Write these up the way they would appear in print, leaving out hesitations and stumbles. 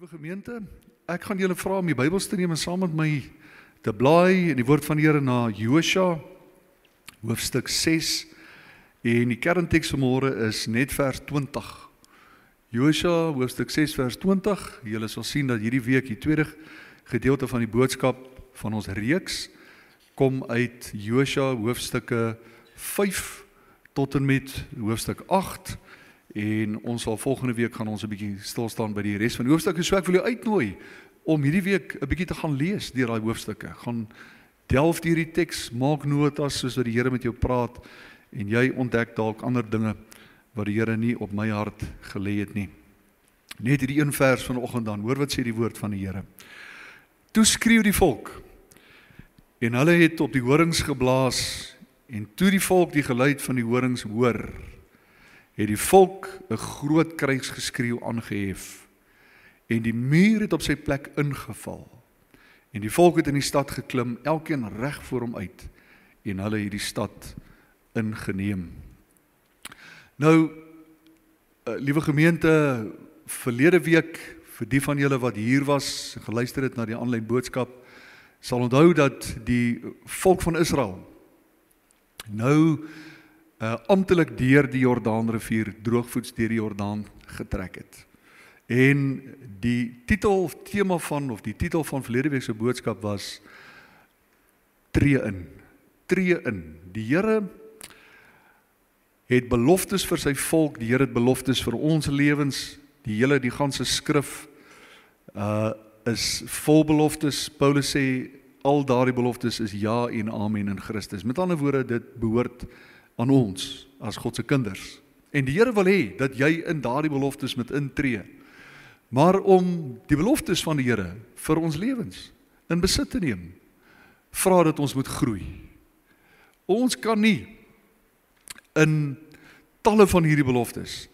Liewe gemeente, ek gaan julle vra om die Bybels te neem en saam met my te blaai in die woord van die Here na Josua, hoofstuk 6, en die kernteks vanmôre is net vers 20. Josua, hoofstuk 6, vers 20, julle sal sien dat hierdie week die tweede gedeelte van die boodskap van ons reeks kom uit Josua hoofstukke 5 tot en met hoofstuk 8, en ons sal volgende week gaan ons 'n bietjie stilstaan by die res van die hoofstukke, so ek wil jou uitnooi om hierdie week 'n bietjie te gaan lees deur daai hoofstukke, gaan delf deur die teks, maak notas soos wat die Here met jou praat, en jy ontdek dalk ander dinge wat die Here nie op my hart gelê het nie. Net hierdie een vers vanoggend dan, hoor wat sê die woord van die Here. Toe skreeu die volk, en hulle het op die horings geblaas, en toe die volk die geluid van die horings hoor, het die volk 'n groot krygsgeskreeu aangehef, en die muur het op sy plek ingeval, en die volk het in die stad geklim, elkeen reg voor hom uit, en hulle het die stad ingeneem. Nou, liewe gemeente, verlede week, vir die van julle wat hier was, geluister het na die aanlyn boodskap, sal onthou dat die volk van Israel nou amptelik deur die Jordaanrivier, droogvoets deur die Jordaan getrek het. En die titel van verlede week se boodskap was Tree in. Tree in. Die Here het beloftes vir sy volk, die Here het beloftes vir ons lewens, die ganse skrif is vol beloftes. Paulus sê al daardie beloftes is ja en amen in Christus. Met ander woorde, dit behoort aan ons as God se kinders. En die Here wil hê dat jy in daardie beloftes moet intree. Maar om die beloftes van die Here vir ons lewens in besit te neem, vra dat ons moet groei. Ons kan nie in talle van hierdie beloftes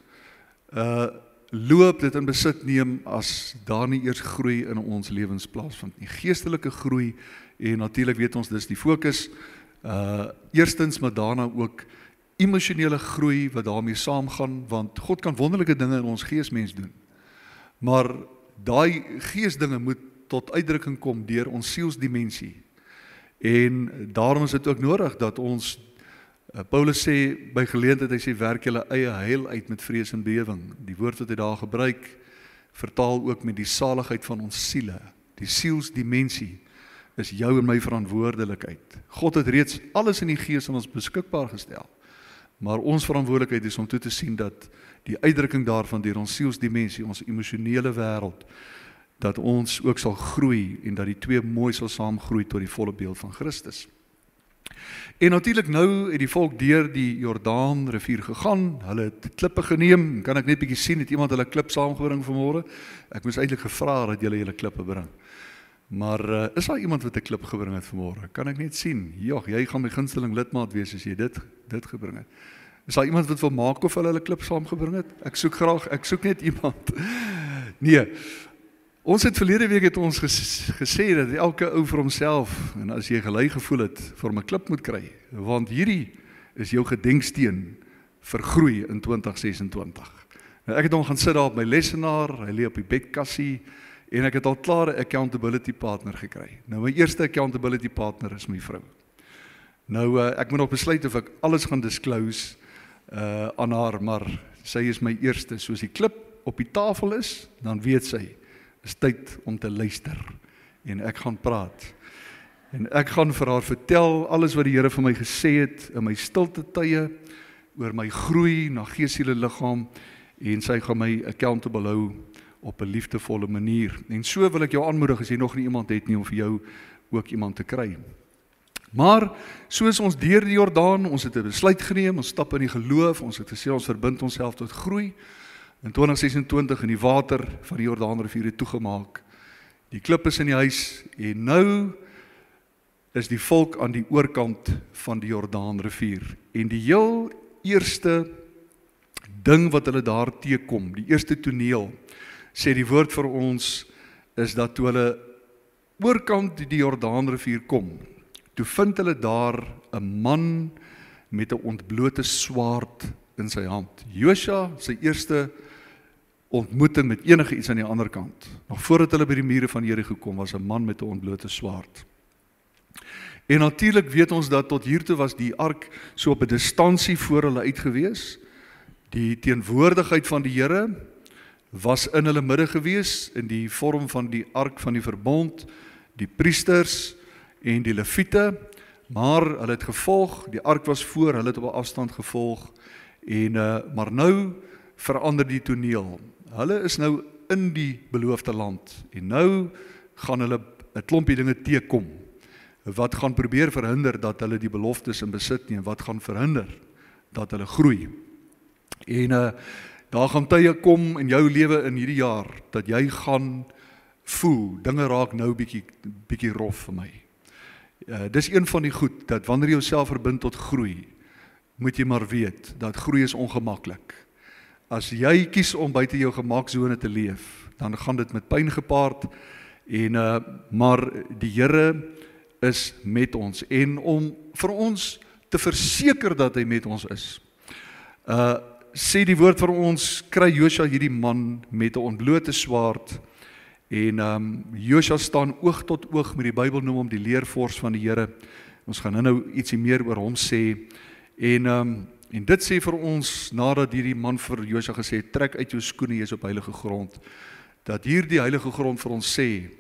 loop dit in besit neem as daar nie eers groei in ons lewens plaasvind nie. Geestelike groei, en natuurlik weet ons dis die fokus, eerstens, maar daarna ook emosionele groei wat daarmee saamgaan, want God kan wonderlike dinge in ons geesmens doen, maar daai geesdinge moet tot uitdrukking kom deur ons sielsdimensie, en daarom is dit ook nodig dat ons, Paulus sê by geleentheid, hy sê werk julle eie heil uit met vrees en bewering. Die woord wat hy daar gebruik, vertaal ook met die saligheid van ons siele. Die sielsdimensie is jou en my verantwoordelikheid. God het reeds alles in die gees aan ons beskikbaar gestel, maar ons verantwoordelikheid is om toe te sien dat die uitdrukking daarvan deur ons sielsdimensie, ons emosionele wêreld, dat ons ook sal groei en dat die twee mooi sal saamgroei tot die volle beeld van Christus. En natuurlik nou het die volk deur die Jordaanrivier gegaan, hulle het klippe geneem, kan ek net bietjie sien, het iemand hulle klip saamgebring vanmôre? Ek moes eintlik gevra dat julle klippe bring. Maar is daar iemand wat 'n klip gebring het vanmôre? Kan ek net sien? Jog, jy gaan my gunsteling lidmaat wees as jy dit gebring het. Is daar iemand wat wil maak of hulle klip saamgebring het? Ek soek net iemand. Nee. Ons het verlede week het ons gesê dat elke ou vir homself, en as jy gelei gevoel het, vir 'n klip moet kry, want hierdie is jou gedenksteen vir groei in 2026. Nou, ek het hom gaan sit daar op my lesenaar, hy lê op die bedkassie, en ek het al klaar 'n accountability partner gekry. Nou my eerste accountability partner is my vrou. Nou ek moet nog besluit of ek alles gaan disclose aan haar, maar sy is my eerste. Soos die klip op die tafel is, dan weet sy, is tyd om te luister, en ek gaan praat, en ek gaan vir haar vertel alles wat die Here vir my gesê het in my stilte tye, oor my groei na gees, siel en liggaam, en sy gaan my accountable hou op 'n liefdevolle manier, en so wil ek jou aanmoedig, as jy nog nie iemand het nie, om vir jou ook iemand te kry. Maar, soos ons deur die Jordaan, ons het 'n besluit geneem, ons stap in die geloof, ons het gesê, ons verbind onsself tot groei, in 2026 in die water van die Jordaanrivier het toegemaak. Die klip is in die huis, en nou is die volk aan die oorkant van die Jordaanrivier. En die heel eerste ding wat hulle daar teekom, die eerste toneel, sê die woord vir ons, is dat toe hulle oorkant die Jordaanrivier kom, toe vind hulle daar 'n man met 'n ontblote swaard in sy hand. Josua, sy eerste ontmoeting met enige iets aan die ander kant. Nog voordat hulle by die mure van Jericho kom, was 'n man met 'n ontblote swaard. En natuurlik weet ons dat tot hiertoe was die ark so op 'n distansie voor hulle uit gewees. Die teenwoordigheid van die Here was in hulle midde gewees, in die vorm van die ark van die verbond, die priesters en die leviete, maar hulle het gevolg, die ark was voor, hulle het op 'n afstand gevolg, en maar nou verander die toneel. Hulle is nou in die beloofde land, en nou gaan hulle 'n klompie dinge teekom, wat gaan probeer verhinder dat hulle die beloftes in besit neem, wat gaan verhinder dat hulle groei. En daar gaan tye kom in jou lewe in hierdie jaar, dat jy gaan voel, dinge raak nou bietjie rof vir my. Dis een van die goed, dat wanneer jy jouself verbind tot groei, moet jy maar weet, dat groei is ongemaklik. As jy kies om buite jou gemaksone te leef, dan gaan dit met pyn gepaard, maar die Here is met ons, en om vir ons te verseker dat hy met ons is, sê die woord vir ons, kry Josua hierdie man met 'n ontblote swaard, en Josua staan oog tot oog met die Bybel noem hom die leervors van die Here. Ons gaan nou ietsie meer oor hom sê, en dit sê vir ons, nadat hierdie man vir Josua gesê, trek uit jou skoene, jy is op heilige grond, dat hierdie heilige grond vir ons sê,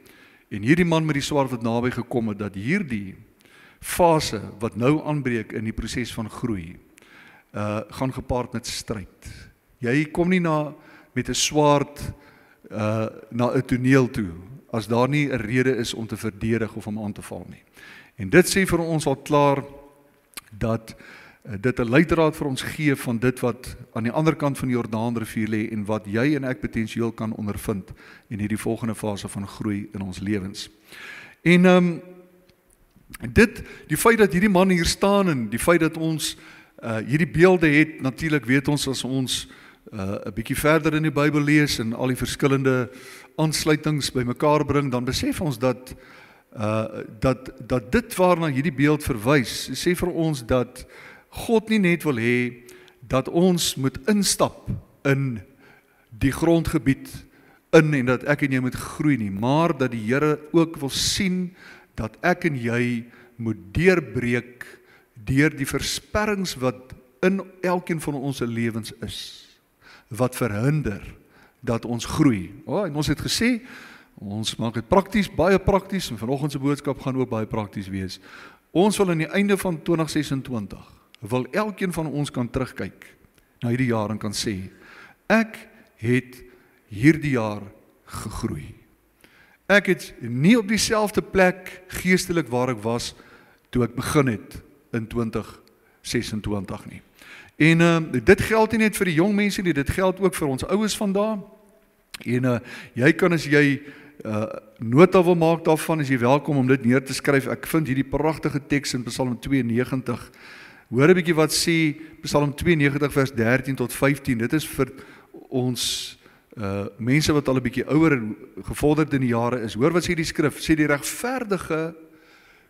en hierdie man met die swaard wat naby gekom het, dat hierdie fase wat nou aanbreek in die proses van groei, gaan gepaard met stryd. Jy kom nie met 'n swaard na 'n toneel toe, as daar nie 'n rede is om te verdedig of om aan te val nie. En dit sê vir ons al klaar, dat dit 'n leidraad vir ons gee van dit wat aan die ander kant van die Jordaanrivier lê, en wat jy en ek potensieel kan ondervind in hierdie volgende fase van groei in ons lewens. En die feit dat hierdie man hier staan, en die feit dat ons hierdie beelde het, natuurlik weet ons as ons 'n bietjie verder in die Bybel lees en al die verskillende aansluitings bymekaar bring, dan besef ons dat dit waarna hierdie beeld verwys, sê vir ons dat God nie net wil hê dat ons moet instap in die grondgebied en dat ek en jy moet groei nie, maar dat die Here ook wil sien dat ek en jy moet deurbreek deur die versperrings wat in elkeen van ons lewens is, wat verhinder dat ons groei. En ons het gesê, ons maak dit prakties, baie prakties, en vanoggend se boodskap gaan ook baie prakties wees. Ons wil aan die einde van 2026, wil elkeen van ons kan terugkyk na hierdie jaar en kan sê, ek het hierdie jaar gegroei. Ek het nie op dieselfde plek geestelik waar ek was toe ek begin het in 2026 nie. En dit geld nie net vir die jong mense nie, dit geld ook vir ons oues vandag. En jy kan, as jy nota wil maak daarvan, is jy welkom om dit neer te skryf. Ek vind hierdie pragtige teks in Psalm 92. Hoor 'n bietjie wat sê Psalm 92 vers 13 tot 15. Dit is vir ons mense wat al 'n bietjie ouer en gevorderd in die jare is. Hoor wat sê die skrif? Sê die regverdige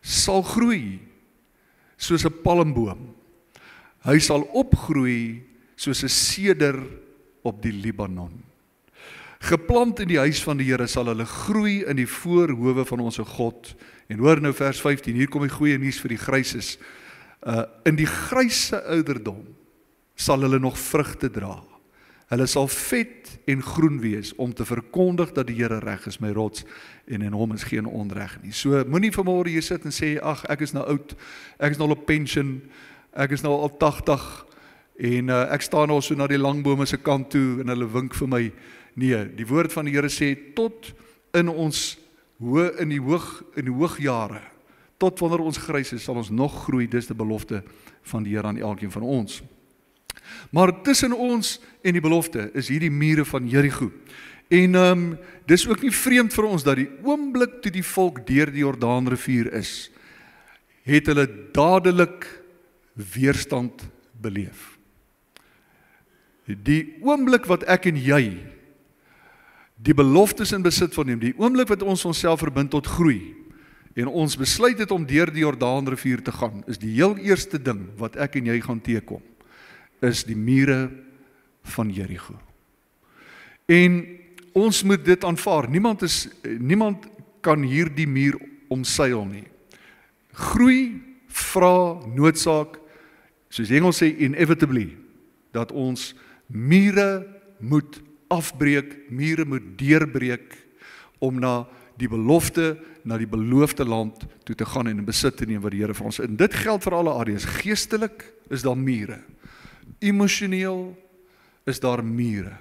sal groei soos 'n palmboom. Hy sal opgroei soos 'n seder op die Libanon. Geplant in die huis van die Here sal hulle groei in die voorhoewe van ons God. En hoor nou vers 15, hier kom die goeie nuus vir die gryses. In die gryse ouderdom sal hulle nog vrugte dra. Hulle sal vet en groen wees om te verkondig dat die Here reg is, my rots, en in hom is geen onreg nie. So moenie vanmôre hier sit en sê, ag, ek is nou oud, ek is nou op pensioen, ek is nou al 80 en ek staan nou so na die langbome se kant toe en hulle wink vir my. Nee, die woord van die Here sê tot in ons in die hoogjare, tot wanneer ons grys is, sal ons nog groei. Dis die belofte van die Here aan elkeen van ons. Maar tussen ons en die belofte is hierdie mure van Jericho. En dis ook nie vreemd vir ons dat die oomblik toe die volk deur die Jordaanrivier is, het hulle dadelik weerstand beleef. Die oomblik wat ek en jy die beloftes in besit van neem, die oomblik wat ons onsself verbind tot groei, en ons besluit het om deur die Jordaanrivier te gaan, is die heel eerste ding wat ek en jy gaan teekom, is die mure van Jericho. En ons moet dit aanvaar. Niemand kan hierdie muur omseil nie. Groei vra noodsaak, soos die Engels sê, inevitably, dat ons mure moet afbreek, mure moet deurbreek, om na die belofte, na die beloofde land toe te gaan en in besit te neem wat die Here vir ons. En dit geld vir alle areas. Geestelik is daar mure. Emosioneel is daar mure.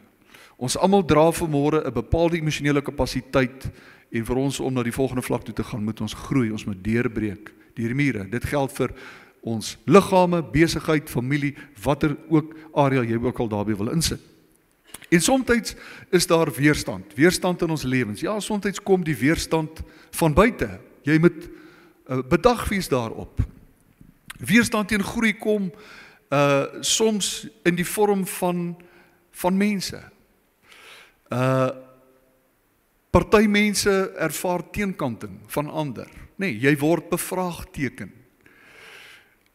Ons almal dra vanmôre 'n bepaalde emosionele kapasiteit, en vir ons om na die volgende vlak toe te gaan, moet ons groei, ons moet deurbreek deur mure. Dit geld vir ons liggame, besigheid, familie, watter ook area jy ook al daarbey wil insit. En soms is daar weerstand in ons lewens. Ja, soms kom die weerstand van buite. Jy moet bedag wees daarop. Weerstand teen groei kom soms in die vorm van mense. Party mense ervaar teenkanting van ander. Nee, jy word bevraagteken.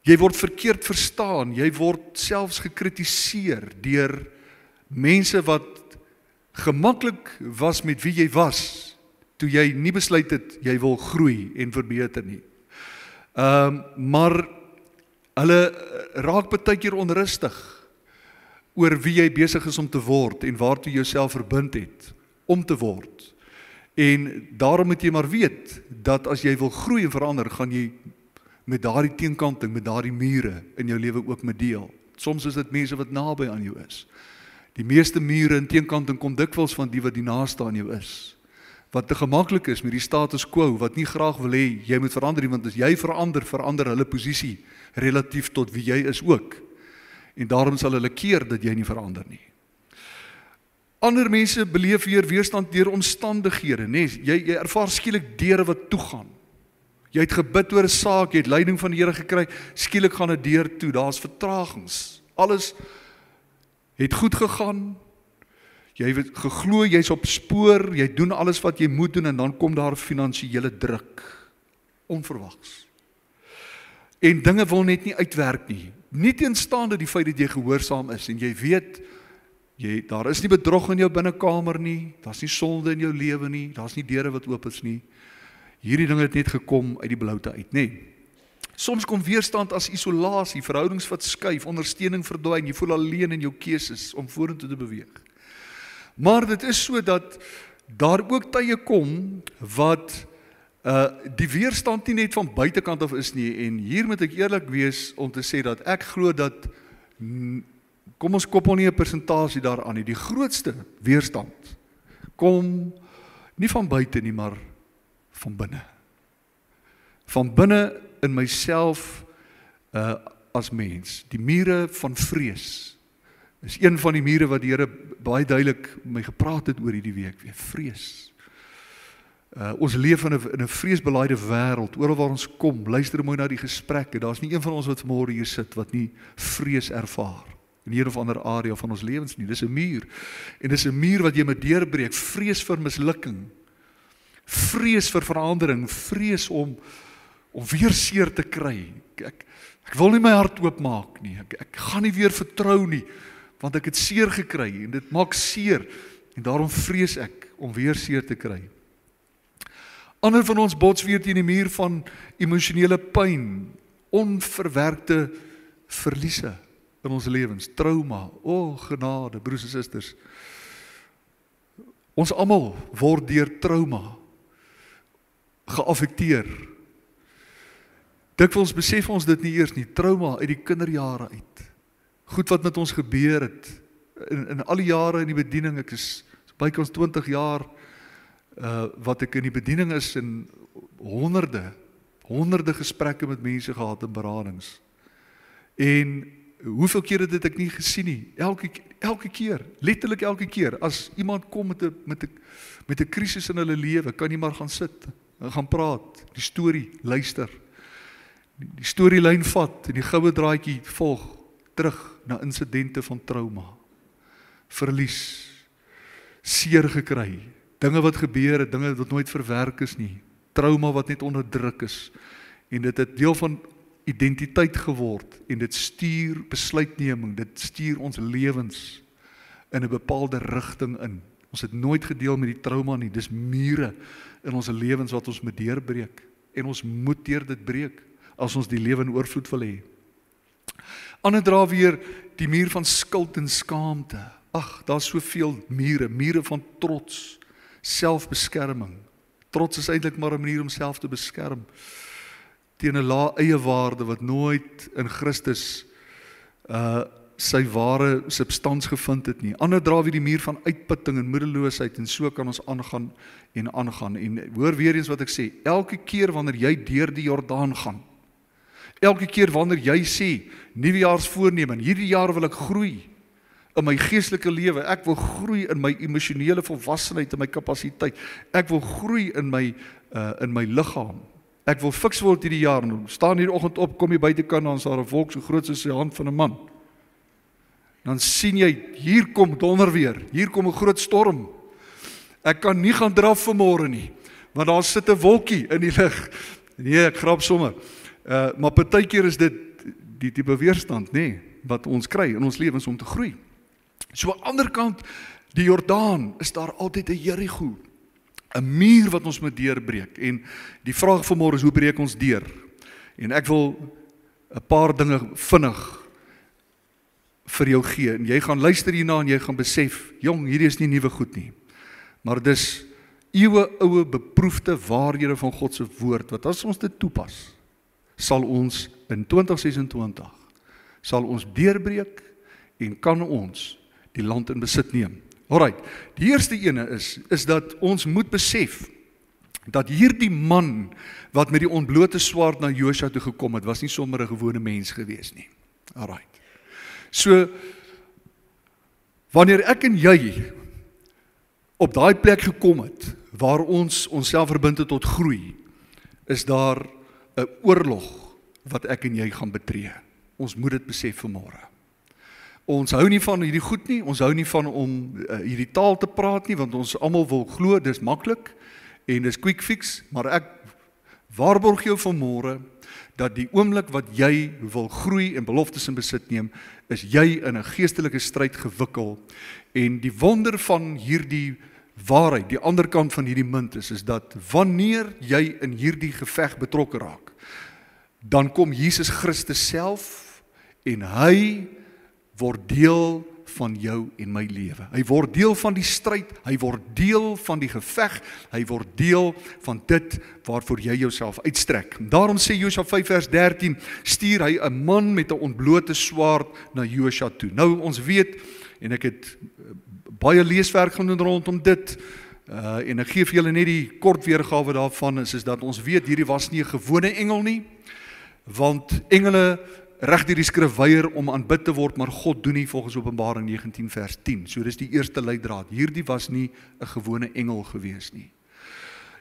Jy word verkeerd verstaan, jy word selfs gekritiseer deur mense wat gemaklik was met wie jy was, toe jy nie besluit het, jy wil groei en verbeter nie. Maar hulle raak baie keer onrustig oor wie jy besig is om te word en waartoe jy jouself verbind het om te word. En daarom moet jy maar weet dat as jy wil groei en verander, gaan jy met daardie teenkanting, met daardie mure in jou lewe ook met deel. Soms is dit mense wat naby aan jou is. Die meeste mure en teenkanting kom dikwels van die wat die naaste aan jou is. Wat te gemaklik is met die status quo, wat nie graag wil hê jy moet verander nie, want as jy verander hulle posisie relatief tot wie jy is ook. En daarom sal hulle keer dat jy nie verander nie. Ander mense beleef weer weerstand deur omstandighede, nee, jy ervaar skielik deure wat toegaan. Jy het gebid oor 'n saak, jy het leiding van die Here gekry, skielik gaan 'n deur toe, daar's vertragings. Alles het goed gegaan. Jy het geglo, jy's op spoor, jy doen alles wat jy moet doen en dan kom daar finansiële druk. Onverwags. En dinge wil net nie uitwerk nie. Nie teenstaande die feit dat jy gehoorsaam is en jy weet daar is nie bedrog in jou binnekamer nie, daar's nie sonde in jou lewe nie, daar's nie deure wat oop is nie. Hierdie dinge het net gekom uit die bloute uit, nê. Soms kom weerstand as isolasie, verhoudings wat skuif, ondersteuning verdwyn, jy voel alleen in jou keuses om vorentoe te beweeg. Maar dit is so dat daar ook tye kom wat die weerstand nie net van buitekant af is nie, en hier moet ek eerlik wees om te sê dat ek glo dat, kom ons koppel nie 'n persentasie daaraan nie, die grootste weerstand kom nie van buite nie, maar van binne. Van binne in myself as mens. Die mure van vrees is een van die mure wat die Here baie duidelik my gepraat het oor hierdie week weer. Vrees. Ons leef in 'n vreesbelaaide wêreld. Oral waar ons kom, luister mooi na die gesprekke. Daar's nie een van ons wat vanmôre hier sit wat nie vrees ervaar in een of ander area van ons lewens nie. Dis 'n muur. En dis 'n muur wat jy moet deurbreek. Vrees vir mislukking. Vrees vir verandering, vrees om weer seer te kry. Ek wil nie my hart oopmaak nie. Ek gaan nie weer vertrou nie, want ek het seer gekry en dit maak seer en daarom vrees ek om weer seer te kry. Ander van ons bots weer teen die muur van emosionele pyn, onverwerkte verliese in ons lewens, trauma. O, genade, broers en susters. Ons almal word deur trauma geaffekteer. Dikwels besef ons dit nie eers nie, trauma uit die kinderjare uit. Goed wat met ons gebeur het, in al die jare in die bediening, ek is bykans 20 jaar, wat ek in die bediening is, en honderde gesprekke met mense gehad in beradings. En hoeveel keer het ek nie gesien nie, elke keer, letterlik elke keer, as iemand kom met 'n krisis in hulle lewe, kan jy maar gaan sit, gaan praat, die storie luister, die storielyn vat en die goue draadjie volg terug na insidente van trauma, verlies, seer gekry, dinge wat gebeur het, dinge wat nooit verwerk is nie, trauma wat net onderdruk is, en dit het deel van identiteit geword, en dit stuur besluitneming, dit stuur ons lewens in 'n bepaalde rigting in. Ons het nooit gedeel met die trauma nie. Dis mure in ons lewens wat ons moet deurbreek. En ons moet deur dit breek, as ons die lewe in oorvloed wil hê. Ander dra weer die muur van skuld en skaamte. Ag, daar's soveel mure van trots, selfbeskerming. Trots is eintlik maar 'n manier om self te beskerm teen 'n lae eie waarde wat nooit in Christus sy ware substans gevind het nie. Ander dra weer die muur van uitputting en moedeloosheid, en so kan ons aangaan en aangaan. En hoor weer eens wat ek sê, elke keer wanneer jy deur die Jordaan gaan, elke keer wanneer jy sê, nuwejaarsvoorneme, hierdie jaar wil ek groei in my geestelike lewe, ek wil groei in my emosionele volwassenheid, in my kapasiteit, ek wil groei in my liggaam, ek wil fiks word hierdie jaar, en staan hierdie oggend op, kom jy buitekant, dan is daar 'n wolk so groot soos die hand van 'n man. Dan sien jy, hier kom donderweer, hier kom 'n groot storm. Ek kan nie gaan draf vanmôre nie, want daar sit 'n wolkie in die lug. Nee, ek grap sommer. Maar partykeer is dit die tipe weerstand, nee, wat ons kry in ons lewens om te groei. So aan die ander kant, die Jordaan, is daar altyd 'n Jerigo, 'n muur wat ons moet deurbreek. En die vraag vanmôre is, hoe breek ons deur? En ek wil 'n paar dinge vinnig vir jou gee, en jy gaan luister hierna en jy gaan besef, jong, hierdie is nie nuwe goed nie, maar dis eeueoue beproefde waarhede van God se woord, wat as ons dit toepas, sal ons in 2026, sal ons deurbreek en kan ons die land in besit neem. Alright, die eerste ene is dat ons moet besef, dat hierdie man, wat met die ontblote swaard na Josua toe gekom het, was nie sommer 'n gewone mens gewees nie. Alright. So, wanneer ek en jy op daai plek gekom het, waar ons onsself verbind het tot groei, is daar 'n oorlog wat ek en jy gaan betree. Ons moet dit besef vanmôre. Ons hou nie van hierdie goed nie, ons hou nie van om hierdie taal te praat nie, want ons almal wil glo, dis maklik, en dis quick fix, maar ek waarborg jou vanmôre, dat die oomblik wat jy wil groei en beloftes in besit neem, is jy in 'n geestelike stryd gewikkel, en die wonder van hierdie waarheid, die ander kant van hierdie munt is dat wanneer jy in hierdie geveg betrokke raak, dan kom Jesus Christus self, en hy word deel van jou en my lewe. Hy word deel van die stryd, hy word deel van die geveg, hy word deel van dit waarvoor jy jouself uitstrek. Daarom sê Josua 5 vers 13, stuur hy 'n man met 'n ontblote swaard na Josua toe. Nou ons weet, en ek het baie leeswerk gedoen rondom dit, en ek gee vir julle net die kort weergawe daarvan, is dat ons weet, hierdie was nie 'n gewone engel nie, want engele reg deur die skrif weier om aanbid te word, maar God doen nie, volgens Openbaring 19 vers 10. So dis die eerste leidraad. Hierdie was nie 'n gewone engel gewees nie.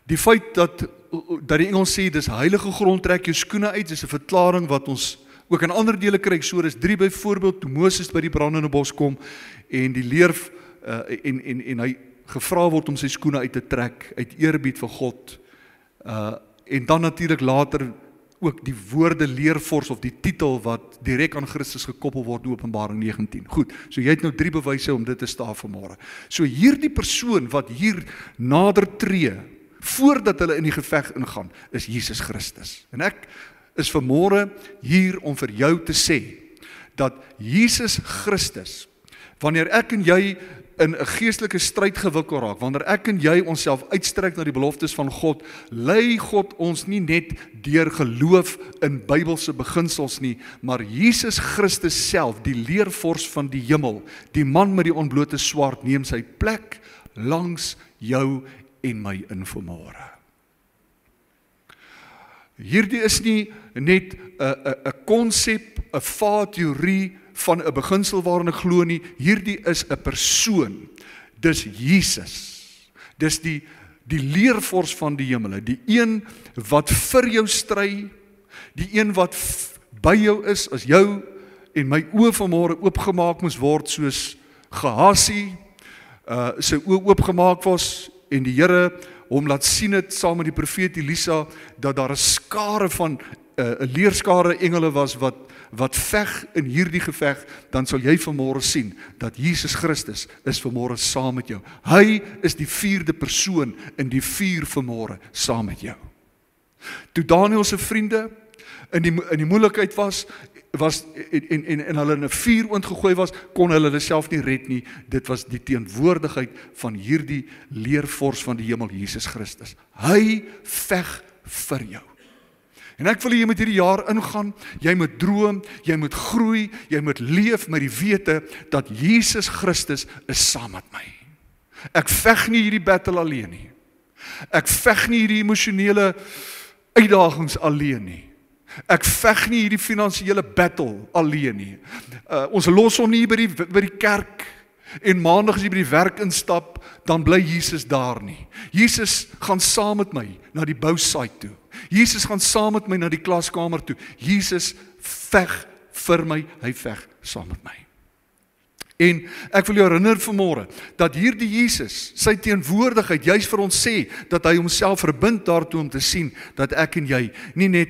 Die feit dat die engel sê, dis heilige grond, trek jou skoene uit, is 'n verklaring wat ons ook in ander dele kry. Eksodus 3 byvoorbeeld, toe Moses by die brandende bos kom, en die leer, en hy gevra word om sy skoene uit te trek, uit eerbied vir God, en dan natuurlik later, ook die woorde leervors of die titel wat direk aan Christus gekoppel word in Openbaring 19. Goed, so jy het nou 3 bewyse om dit te staan vanmôre. So hierdie persoon wat hier nader tree, voordat hulle in die geveg ingaan, is Jesus Christus. En ek is vanmôre hier om vir jou te sê, dat Jesus Christus, wanneer ek en jy in 'n geestelike stryd gewikkel raak, wanneer ek en jy onsself uitstrek na die beloftes van God, lei God ons nie net deur geloof in Bybelse beginsels nie, maar Jesus Christus self, die leervors van die hemel, die man met die ontblote swaard, neem sy plek langs jou en my in vanmôre. Hierdie is nie net 'n konsep, 'n vaarteorie van 'n beginsel waarin ek glo nie, hierdie is 'n persoon. Dis Jesus. Dis die leervors van die hemele, die een wat vir jou stry, die een wat by jou is, as jou en my oë vanmôre oopgemaak moes word, soos Gehasie, sy oë oopgemaak was, en die Here hom laat sien het, saam met die profeet Elisa, dat daar 'n skare van 'n leerskare engele was wat veg in hierdie geveg, dan sal jy vanmôre sien dat Jesus Christus is vanmôre saam met jou. Hy is die 4de persoon in die 4 vanmôre saam met jou. Toe Daniël se vriende in die moeilikheid was en hulle in 'n vuur oondgegooi was, kon hulle self nie red nie. Dit was die teenwoordigheid van hierdie leervors van die hemel, Jesus Christus. Hy veg vir jou. En ek wil jy moet hierdie jaar ingaan, jy moet droom, jy moet groei, jy moet leef met die wete dat Jesus Christus is saam met my. Ek veg nie hierdie battle alleen nie. Ek veg nie hierdie emosionele uitdagings alleen nie. Ek veg nie hierdie finansiële battle alleen nie. Ons los hom nie by die kerk en maandag as jy by die werk instap, dan bly Jesus daar nie. Jesus gaan saam met my na die bousite toe. Jesus gaan saam met my na die klaskamer toe. Jesus veg vir my, hy veg saam met my. En ek wil jou herinner vanmôre dat hierdie Jesus, sy teenwoordigheid juis vir ons sê dat hy homself verbind daartoe om te sien dat ek en jy nie net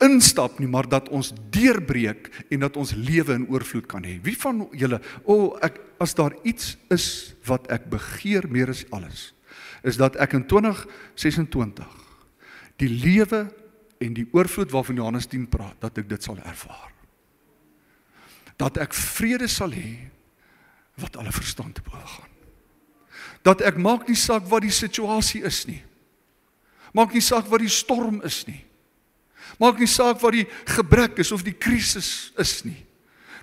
instap nie, maar dat ons deurbreek en dat ons lewe in oorvloed kan hê. Wie van julle, as daar iets is wat ek begeer meer as alles, is dat ek in 2026 die lewe en die oorvloed waarvan Johannes 10 praat, dat ek dit sal ervaar. Dat ek vrede sal hê wat alle verstand te bowe gaan. Dat ek maak nie saak wat die situasie is nie. Maak nie saak wat die storm is nie. Maak nie saak wat die gebrek is of die krisis is nie.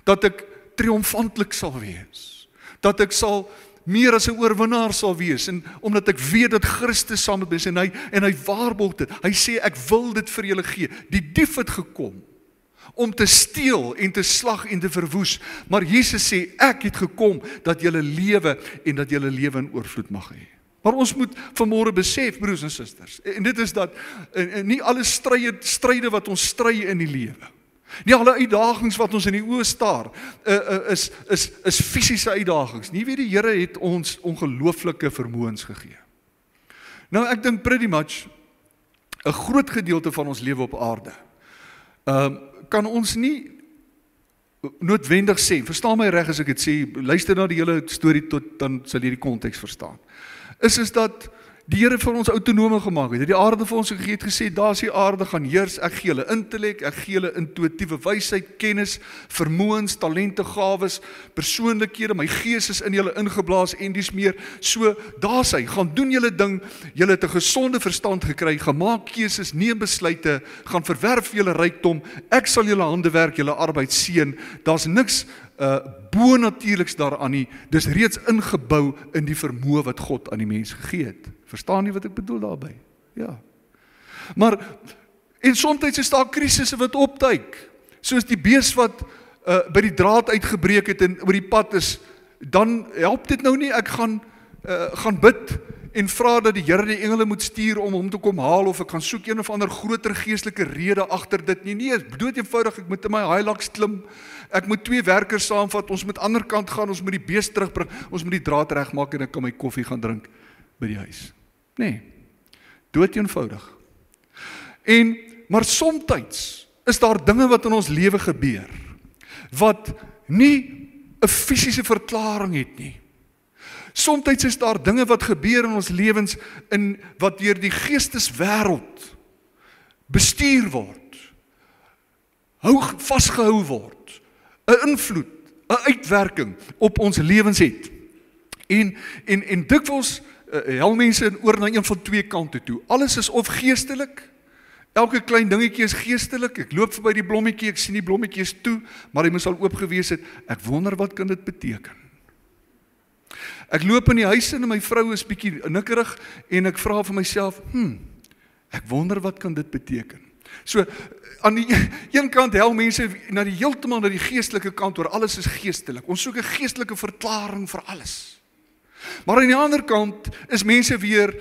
Dat ek triomfantlik sal wees. Dat ek sal meer as 'n oorwinnaar sal wees, en omdat ek weet dat Christus saam met my is, en hy waarborg dit. Hy sê ek wil dit vir julle gee. Die dief het gekom om te steel en te slag en te verwoes, maar Jesus sê ek het gekom dat julle lewe en dat julle lewe in oorvloed mag hê. Maar ons moet vanmôre besef, broers en susters, en dit is dat nie alle stryde wat ons stry in die lewe, nie alle uitdagings wat ons in die oë staar, is fisiese uitdagings. Nie weet die Here het ons ongelooflike vermoëns gegee. Nou ek dink pretty much 'n groot gedeelte van ons lewe op aarde kan ons nie noodwendig sê, verstaan my reg as ek dit sê, luister na die hele storie tot, dan sal jy die konteks verstaan, is dat die Here vir ons autonome gemaak het, die aarde vir ons gegee het, gesê, daar is die aarde gaan heers, ek gee julle intellek, ek gee julle intuïtiewe wysheid, kennis, vermoëns, talente, gawes, persoonlikhede, my gees is in julle ingeblaas en dis meer, so, daar's hy, gaan doen julle ding, julle het 'n gesonde verstand gekry, gemaak keuses, neem besluite, gaan verwerf julle rykdom, ek sal julle hande werk, julle arbeid seën, daar's niks bo-natuurliks daaraan nie, dis reeds ingebou in die vermoë wat God aan die mens gegee het. Verstaan jy wat ek bedoel daarby? Ja. Maar, en soms is daar krisisse wat opduik, soos die bees wat by die draad uitgebreek het en oor die pad is, dan help dit nou nie, ek gaan bid en vra dat die Here die engele moet stuur om hom te kom haal, of ek gaan soek een of ander groter geestelike rede agter dit nie. Nee, dood eenvoudig, ek moet in my Hilux klim, ek moet 2 werkers saamvat, ons moet ander kant gaan, ons moet die bees terugbring, ons moet die draad regmaak en ek kan my koffie gaan drink by die huis. Nee, dood eenvoudig. Maar soms is daar dinge wat in ons lewe gebeur, wat nie 'n fisiese verklaring het nie. Soms is daar dinge wat gebeur in ons lewens, wat deur die geesteswêreld bestuur word, vasgehou word, 'n invloed, 'n uitwerking op ons lewens het. En dikwels hel mense oor na een van 2 kante toe. Alles is of geestelik, elke klein dingetjie is geestelik, ek loop verby die blommetjie, ek sien die blommetjie is toe, maar hy moes al oop gewees het, ek wonder wat kan dit beteken. Ek loop in die huis en my vrou is bietjie nikkerig en ek vra vir myself, ek wonder wat kan dit beteken. So, aan die een kant hel mense heeltemal na die geestelike kant, oor alles is geestelik. Ons soek 'n geestelike verklaring vir alles. Maar aan die ander kant is mense weer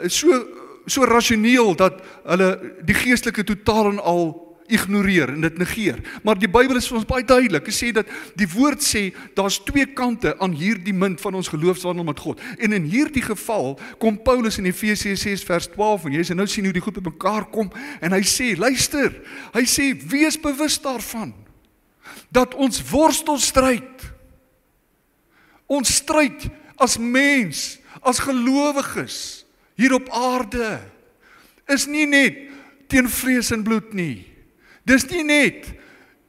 so rasioneel dat hulle die geestelike totaal en al ignoreer en dit negeer. Maar die Bybel is vir ons baie duidelik. Hy sê dat die woord sê, daar's twee kante aan hierdie munt van ons geloofswandel met God. En in hierdie geval kom Paulus in Efesiërs 6 vers 12 en jy sê nou sien hoe die goed bymekaar kom en hy sê, luister, hy sê wees bewus daarvan dat ons worstelstryd, ons stryd as mens, as gelowiges hier op aarde is nie net teen vlees en bloed nie. Dis nie net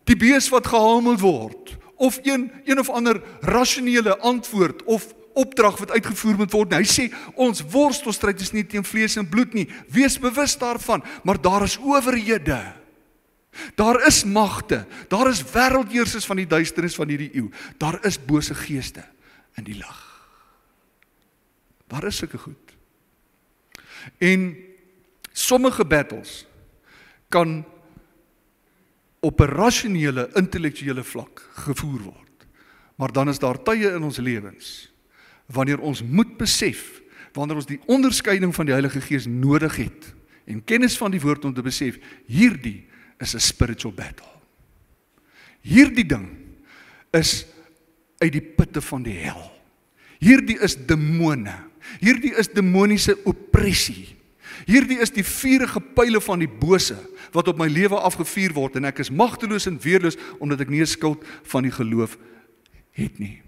die bees wat gehamel word of een of ander rasionele antwoord of opdrag wat uitgevoer moet word nie. Hy sê ons worstelstryd is nie teen vlees en bloed nie. Wees bewus daarvan, maar daar is owerhede. Daar is magte, daar is wêreldheersers van die duisternis van hierdie eeu. Daar is bose geeste in die lig. Daar is sulke goed. En sommige battles kan op 'n rasionele, intellektuele vlak gevoer word. Maar dan is daar tye in ons lewens wanneer ons moet besef, wanneer ons die onderskeiding van die Heilige Gees nodig het en kennis van die woord om te besef, hierdie is 'n spiritual battle. Hierdie ding is uit die putte van die hel. Hierdie is demone. Hierdie is demoniese oppressie. Hierdie is die vurige pyle van die bose wat op my lewe afgevuur word en ek is magteloos en weerloos omdat ek nie 'n skuld van die geloof het nie.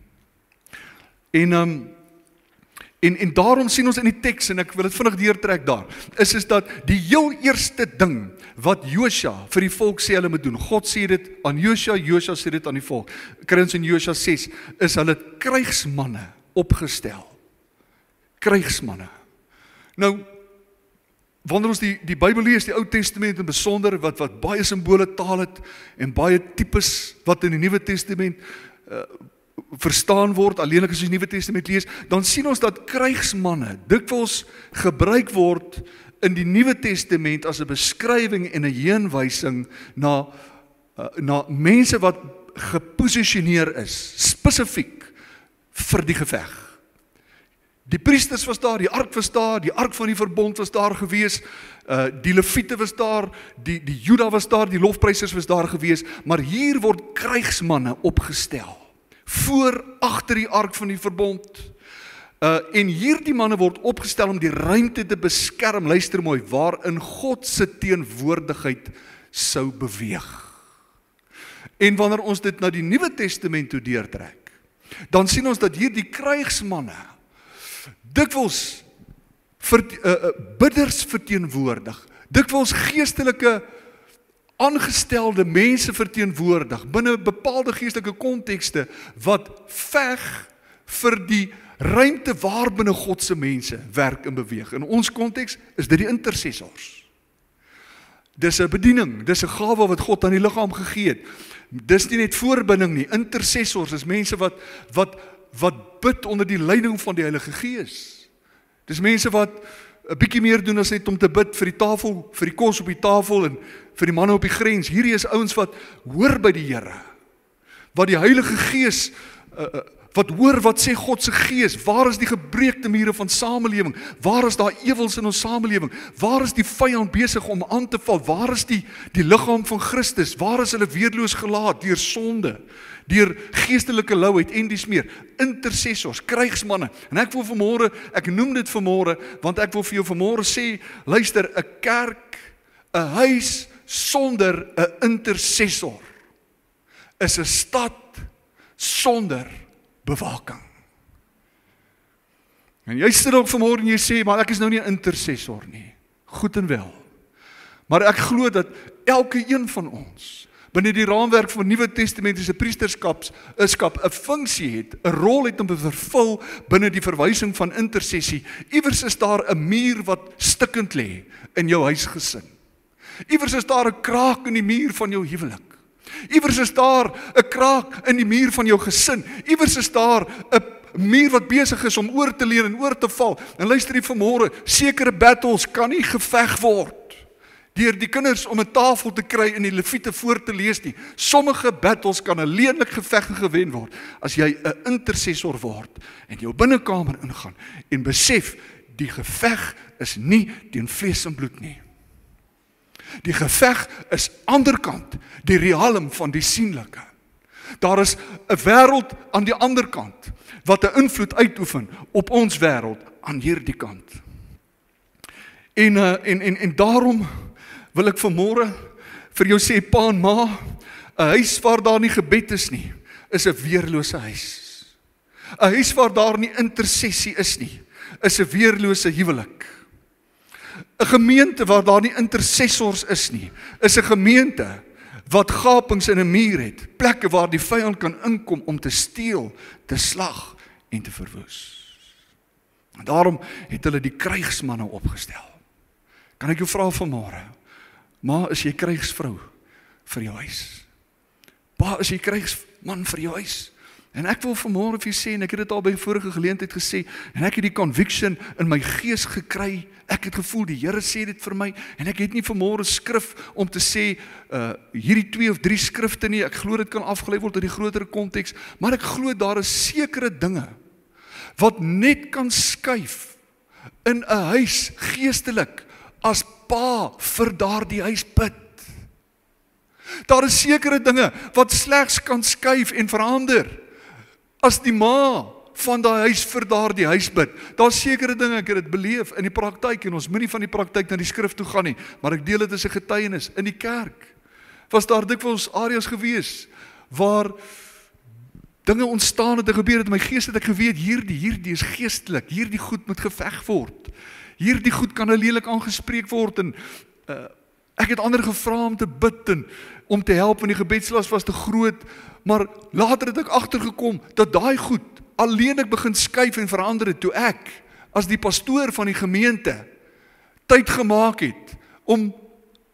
En daarom sien ons in die teks, en ek wil dit vinnig deurtrek daar, is dat die heel eerste ding wat Josua vir die volk sê hulle moet doen, God sê dit aan Josua, Josua sê dit aan die volk, kry ons in Josua 6, is hulle krygsmanne opgestel. Krygsmanne. Nou, wanneer ons die Bybel lees, die Ou Testament in besonder, wat baie simbole taal het, en baie tipes wat in die Nuwe Testament verstaan word, alleenlik as ons die Nuwe Testament lees, dan sien ons dat krygsmanne dikwels gebruik word in die Nuwe Testament as 'n beskrywing en 'n heenwysing na mense wat geposisioneer is, spesifiek vir die geveg. Die priesters was daar, die ark was daar, die ark van die verbond was daar gewees, die leviete was daar, die Juda was daar, die lofprysers was daar gewees, maar hier word krygsmanne opgestel, voor, agter die ark van die verbond, en hierdie manne word opgestel om die ruimte te beskerm, luister mooi, waarin God se teenwoordigheid sou beweeg. En wanneer ons dit na die Nuwe Testament toe deurtrek, dan sien ons dat hierdie krygsmanne dikwels bidders verteenwoordig, dikwels geestelike aangestelde mense verteenwoordig, binne bepaalde geestelike kontekste, wat veg vir die ruimte waarbinne God se mense werk en beweeg. In ons konteks is dit die intercessors. Dis 'n bediening, dis 'n gawe wat God aan die liggaam gegee het. Dis nie net voorbinding nie, intercessors is mense wat bid onder die leiding van die Heilige Gees. Dis mense wat 'n bietjie meer doen as net om te bid vir die tafel, vir die kos op die tafel en vir die manne op die grens. Hierdie is ouens wat hoor by die Here. Wat die Heilige Gees wat hoor wat sê God se Gees. Waar is die gebreekte mure van samelewing? Waar is daar ewels in ons samelewing? Waar is die vyand besig om aan te val? Waar is die liggaam van Christus? Waar is hulle weerloos gelaat deur sonde? Deur geestelike louheid en dies meer, intercessors, krygsmanne. En ek wil vanmôre, ek noem dit vanmôre, want ek wil vir jou vanmôre sê, luister, 'n kerk, 'n huis sonder 'n intercessor is 'n stad sonder bewaking. En jy sit ook vanmôre en jy sê, maar ek is nou nie 'n intercessor nie. Goed en wel. Maar ek glo dat elke een van ons binne die raamwerk van Nuwe Testamentiese priesterskap 'n funksie het, 'n rol het om te vervul binne die verwysing van intersessie. Iewers is daar 'n muur wat stikkend lê in jou huisgesin. Iewers is daar 'n kraak in die muur van jou huwelik. Iewers is daar 'n kraak in die muur van jou gesin. Iewers is daar 'n muur wat besig is om oor te leun en oor te val. En luister hier vanmôre, sekere battles kan nie geveg word deur die kinders om 'n tafel te kry en die leviete voor te lees nie. Sommige battles kan alleenlik geveg gewen word as jy 'n intercessor word en jou binnekamer ingaan en besef die geveg is nie teen vlees en bloed nie. Die geveg is anderkant, die realm van die sienlike. Daar is 'n wêreld aan die ander kant, wat 'n invloed uitoefen op ons wêreld aan hierdie kant. En daarom wil ek vanmôre vir jou sê, pa en ma, 'n huis waar daar nie gebed is nie, is 'n weerlose huis. 'n Huis waar daar nie intersessie is nie, is 'n weerlose huwelik. 'n Gemeente waar daar nie intercessors is nie, is 'n gemeente wat gapings in 'n muur het, plekke waar die vyand kan inkom om te steel, te slag en te verwoes. En daarom het hulle die krygsmanne opgestel. Kan ek jou vra vanmôre, ma, is jy krygsvrou vir jou huis? Pa, is jy krygsman vir jou huis? En ek wil vanmôre vir jou sê, en ek het dit al by 'n vorige geleentheid gesê, en ek het die conviction in my gees gekry, ek het gevoel, die Here sê dit vir my, en ek het nie vanmôre skrif om te sê, hierdie 2 of 3 skrifte nie, ek glo dit kan afgelei word in die grotere konteks, maar ek glo daar is sekere dinge, wat net kan skuif in 'n huis geestelik, as pa vir daardie huis bid. Daar is sekere dinge, wat slegs kan skuif en verander, as die ma van daai huis vir daardie huis bid. Daar's sekere dinge, ek het dit beleef in die praktyk, en ons moenie van die praktyk na die skrif toe gaan nie, maar ek deel dit as 'n getuienis. In die kerk was daar dikwels areas gewees, waar dinge ontstaan het en gebeur het, in my gees het ek geweet, hierdie is geestelik, hierdie goed moet geveg word, hierdie goed kan lelik aangespreek word, en ek het ander gevra om te bid, en om te help, en die gebedslas was te groot, maar later het ek agtergekom, dat daai goed, alleenlik begin skuif en verander het, toe ek, as die pastoor van die gemeente, tyd gemaak het, om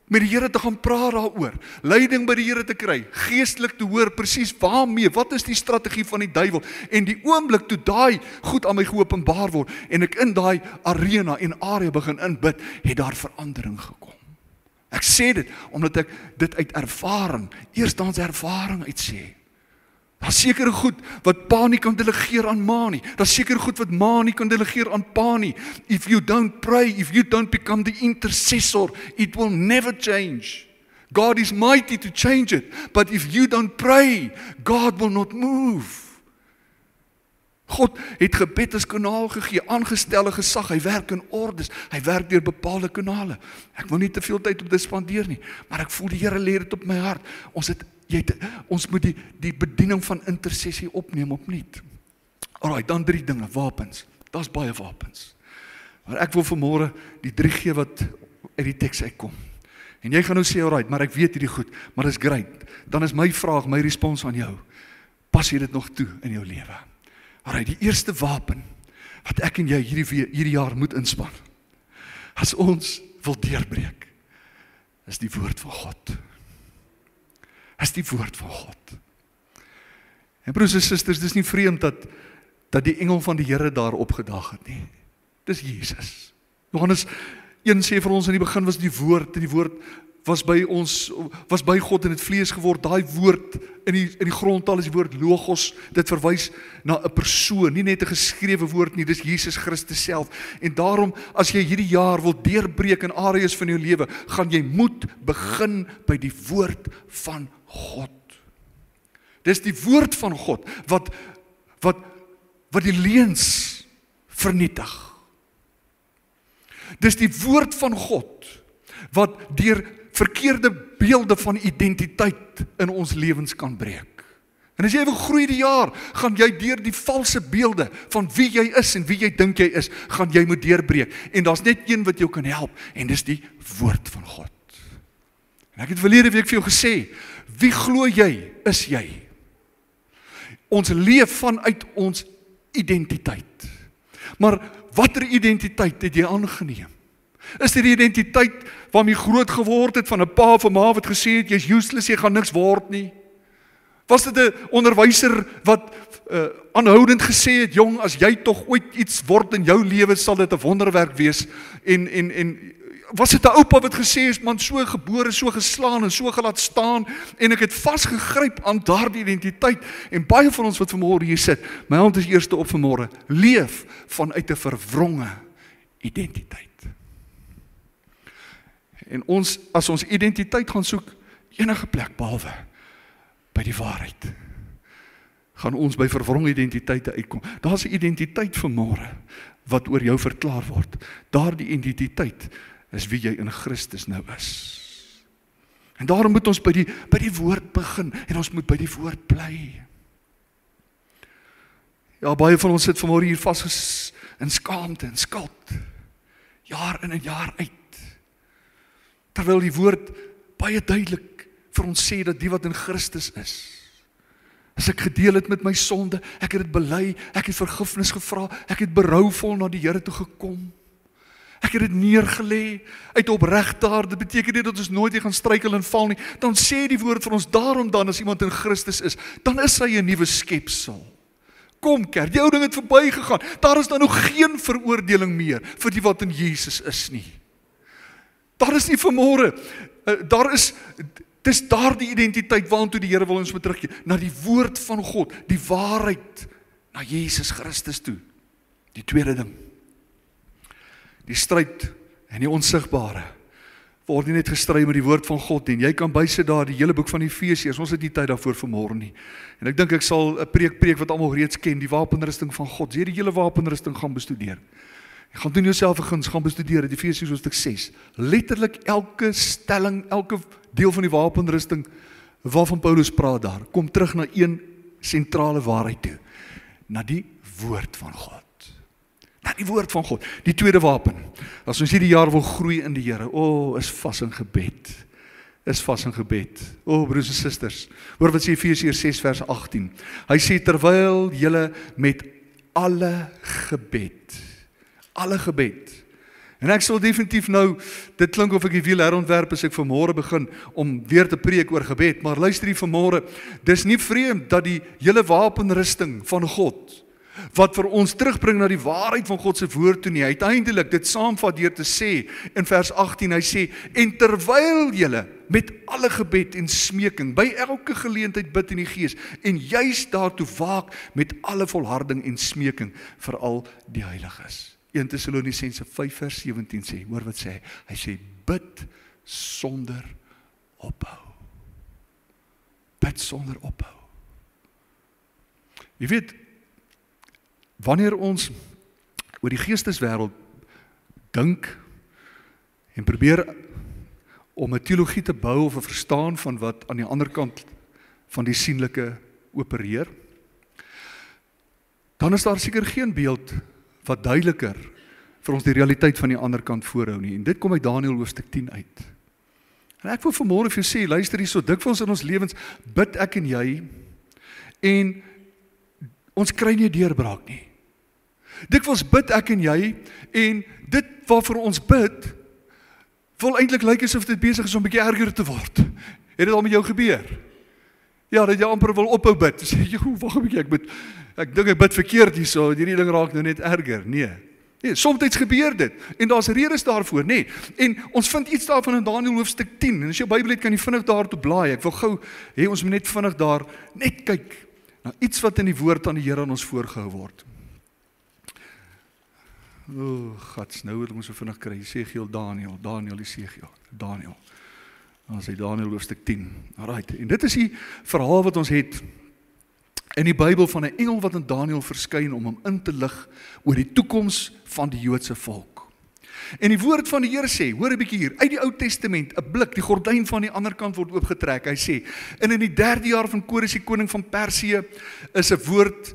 met die Here te gaan praat daaroor, leiding by die Here te kry, geestelik te hoor, presies waarmee, wat is die strategie van die duiwel, en die oomblik toe daai goed aan my geopenbaar word, en ek in daai arena en area begin inbid, het daar verandering gekom. Ek sê dit, omdat ek dit uit ervaring, eerstens ervaring uit sê. Daar's sekere goed wat pa nie kan delegeer aan ma nie. Daar's sekere goed wat ma nie kan delegeer aan pa nie. If you don't pray, if you don't become the intercessor, it will never change. God is mighty to change it, but if you don't pray, God will not move. God het gebed as kanaal gegee, aangestelde gesag, hy werk in ordes, hy werk deur bepaalde kanale. Ek wil nie te veel tyd op dit spandeer nie, maar ek voel die Here lê dit op my hart. Ons moet die bediening van intersessie opneem opnuut. Alraai, dan 3 dinge, wapens. Daar's baie wapens. Maar ek wil vanmôre die 3 gee wat uit die teks uitkom. En jy gaan nou sê, alraai, maar ek weet hierdie goed, maar dis great. Dan is my vraag, my respons aan jou, pas jy dit nog toe in jou lewe? Alraai, die eerste wapen wat ek en jy hierdie jaar moet inspan, as ons wil deurbreek, is die woord van God. Is die woord van God. En broers en susters, dis nie vreemd dat die engel van die Here daar opgedaag het nie. Dis Jesus. Johannes 1 sê vir ons, in die begin was die woord, en die woord was by God in het vlees geword. Daai woord in die grondtaal is die woord logos. Dit verwys na 'n persoon, nie net 'n geskrewe woord nie, dis Jesus Christus self. En daarom, as jy hierdie jaar wil deurbreek in areas van jou lewe, gaan jy moet begin by die woord van God. Dis die woord van God wat die leuns vernietig. Dis die woord van God wat deur verkeerde beelde van identiteit in ons lewens kan breek. En as jy wil groei die jaar, gaan jy deur die valse beelde van wie jy is en wie jy dink jy is, gaan jy moet deurbreek. En daar's net een wat jou kan help, en dis die woord van God. En ek het verlede week vir jou gesê, wie glo jy is jy? Ons leef vanuit ons identiteit. Maar watter identiteit het jy aangeneem? Is dit die identiteit waarmee jy groot geword het van 'n pa of 'n ma wat gesê het, jy's useless, jy gaan niks word nie? Was dit 'n onderwyser wat aanhoudend gesê het, jong, as jy tog ooit iets word in jou lewe, sal dit 'n wonderwerk wees? En was dit 'n oupa wat gesê het, man, so gebore, so geslaan en so gelaat staan, en ek het vasgegryp aan daardie identiteit? En baie van ons wat vanmôre hier sit, my hand is eerste op vanmôre, leef vanuit 'n verwronge identiteit. En ons, as ons identiteit gaan soek, enige plek behalwe by die waarheid, gaan ons by verwronge identiteite uitkom. Daar is 'n identiteit vanmôre wat oor jou verklaar word. Daardie identiteit is wie jy in Christus nou is. En daarom moet ons by die woord begin, en ons moet by die woord bly. Ja, baie van ons sit vanmôre hier vas in skaamte en skuld, jaar in en jaar uit. Terwyl die woord baie duidelik vir ons sê dat die wat in Christus is, as ek gedeel het met my sonde, ek het dit bely, ek het vergifnis gevra, ek het berouvol na die Here toe gekom. Ek het dit neergelê uit opregtheid. Dit beteken nie dat ons nooit weer gaan struikel en val nie. Dan sê die woord vir ons, daarom dan as iemand in Christus is, dan is hy 'n nuwe skepsel. Kom kerk, die ou ding het verby gegaan. Daar is dan nog geen veroordeling meer vir die wat in Jesus is nie. Daar is nie vanmôre, dis daardie identiteit waantoe die Here wil ons moet terugkeer, na die woord van God, die waarheid, na Jesus Christus toe. Die tweede ding, die stryd en die onsigbare word nie net gestry met die woord van God nie. Jy kan bysit daar die hele boek van Efesiërs. Ons het nie tyd daarvoor vanmôre nie. En ek dink ek sal 'n preek wat almal reeds ken, die wapenrusting van God. Jy die hele wapenrusting gaan bestudeer. Jy gaan doen jouself 'n guns, gaan bestudeer dit Efesiërs hoofstuk 6. Letterlik elke stelling, elke deel van die wapenrusting waarvan Paulus praat daar, kom terug na een sentrale waarheid toe, na die woord van God. Na die woord van God. Die tweede wapen, as ons hierdie jaar wil groei in die Here, is vas in gebed. Is vas in gebed. Broers en susters, hoor wat sê Efesiërs 6 vers 18. Hy sê, terwyl julle met alle gebed, en ek sal definitief nou, dit klink of ek die wiel herontwerp as ek vanmôre begin om weer te preek oor gebed, maar luister hier vanmôre, dis nie vreemd dat die hele wapenrusting van God, wat vir ons terugbring na die waarheid van God se woord toe nie, uiteindelik dit saamvat deur te sê, in vers 18, hy sê, en terwyl julle met alle gebed en smeking, by elke geleentheid bid in die Gees, en juis daartoe waak met alle volharding en smeking, vir al die heiliges. 1 Tessalonisense 5 vers 17 sê, hoor wat sê hy? Hy sê, bid sonder ophou. Bid sonder ophou. Jy weet, wanneer ons oor die geesteswêreld dink en probeer om 'n teologie te bou of 'n verstaan van wat aan die ander kant van die sienlike opereer, dan is daar seker geen beeld wat duideliker vir ons die realiteit van die ander kant voorhou nie. En dit kom uit Daniël hoofstuk 10 uit. En ek wil vanmôre vir jou sê, luister hier, so dikwels in ons lewens bid ek en jy, en ons kry nie 'n deurbraak nie. Dikwels bid ek en jy, en dit waarvoor ons bid, wil eintlik lyk asof dit besig is om 'n bietjie erger te word. Het dit al met jou gebeur? Ja, dat jy amper wil ophou bid. Sê jy, wag 'n bietjie, ek dink ek bid verkeerd hierso, hierdie ding raak nou net erger. Nee, soms gebeur dit, en daar's redes daarvoor, nee. En ons vind iets daarvan in Daniël hoofstuk 10, en as jy Bybel het, kan jy vinnig daartoe blaai. Ek wil gou hê ons moet net vinnig daar net kyk na iets wat in die woord aan die Here aan ons voorgehou word. Gats, nou het ons so vinnig kry, Esegiel, Daniël, Esegiel, Daniël. Dan sê Daniël hoofstuk 10. Alright, en dit is die verhaal wat ons het in die Bybel van 'n engel wat in Daniël verskyn om hom in te lig oor die toekoms van die Joodse volk. En die woord van die Here sê, hoor 'n bietjie hier, uit die Ou Testament, 'n blik, die gordyn van die ander kant word oopgetrek. Hy sê, en in die 3de jaar van Kores, die koning van Persië, is 'n woord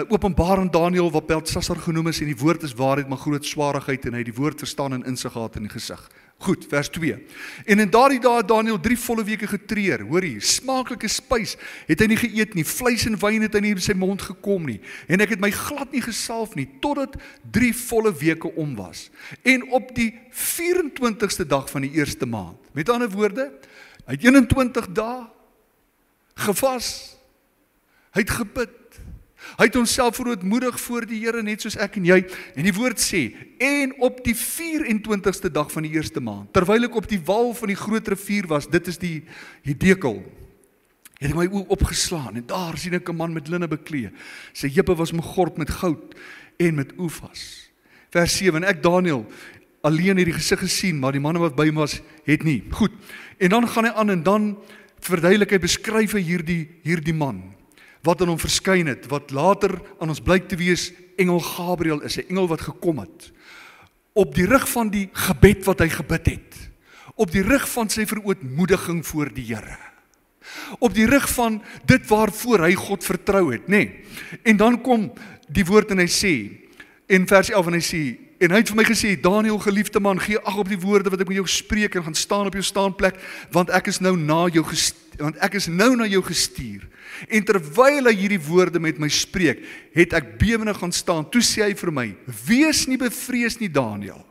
openbaar aan Daniël wat Belteshazzar genoem is, en die woord is waarheid, maar groot swaarigheid, en hy die woord verstaan en insig gehad in die gesig. Goed, vers 2. En in daardie dae het Daniël 3 volle weke getreur. Hoor hier, smaaklike spys het hy nie geëet nie, vleis en wyn het hy nie in sy mond gekom nie, en ek het my glad nie gesalf nie, totdat 3 volle weke om was. En op die 24ste dag van die eerste maand, met ander woorde, hy het 21 dae gevas, hy het gebid, hy het homself verootmoedig voor die Here, net soos ek en jy, en die woord sê, en op die 24ste dag van die eerste maand, terwyl ek op die wal van die groot rivier was, dit is die Hiddekel, het ek my oë opgeslaan, en daar sien ek 'n man met linne beklee, sy heupe was omgord met goud en met oefas. Vers 7, en ek Daniël, alleen het die gesig gesien, maar die manne wat by hom was, het nie. Goed, en dan gaan hy aan en dan verduidelik hy, beskryf hy hierdie man, wat aan hom verskyn het, wat later aan ons blyk te wees, engel Gabriël is, 'n engel wat gekom het, op die rug van die gebed wat hy gebid het, op die rug van sy verootmoediging voor die Here, op die rug van dit waarvoor hy God vertrou het, nê. En dan kom die woord en hy sê, in vers 11 en hy sê, en hy het vir my gesê, Daniël, geliefde man, gee ag op die woorde wat ek met jou spreek en gaan staan op jou staanplek, want ek is nou na jou gestuur. En terwyl hy hierdie woorde met my spreek, het ek bewende gaan staan. Toe sê hy vir my, wees nie bevrees nie, Daniël,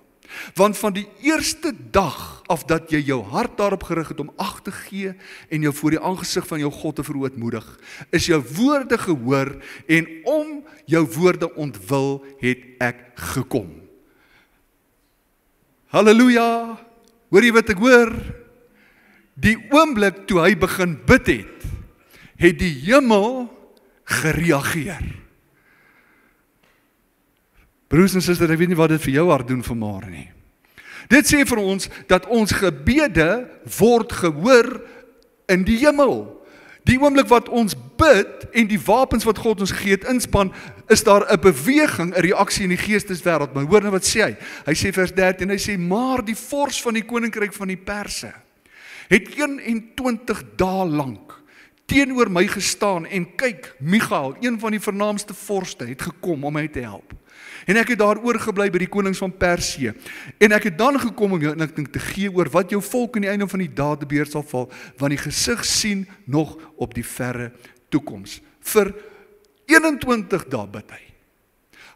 want van die eerste dag af dat jy jou hart daarop gerig het om ag te gee en jou voor die aangesig van jou God te verootmoedig, is jou woorde gehoor en om jou woorde ontwil het ek gekom. Halleluja, hoor jy wat ek hoor? Die oomblik toe hy begin bid het die hemel gereageer. Broers en susters, ek weet nie wat dit vir jou hart doen vanmôre nie. Dit sê vir ons dat ons gebede word gehoor in die hemel. Die oomblik wat ons bid en die wapens wat God ons gegee het inspan, is daar 'n beweging, 'n reaksie in die geesteswêreld. Maar hoor nou wat sê hy? Hy sê vers 13, hy sê, maar die vors van die koninkryk van die Perse het 21 dae lank teenoor my gestaan en kyk, Michael, een van die vernaamste vorste, het gekom om my te help. En ek het daar oorgebly by die konings van Persië. En ek het dan gekom om jou inligting te gee oor wat jou volk in die einde van die dae te beurt sal val, want die gesig sien nog op die verre toekoms. Vir 21 dae bid hy.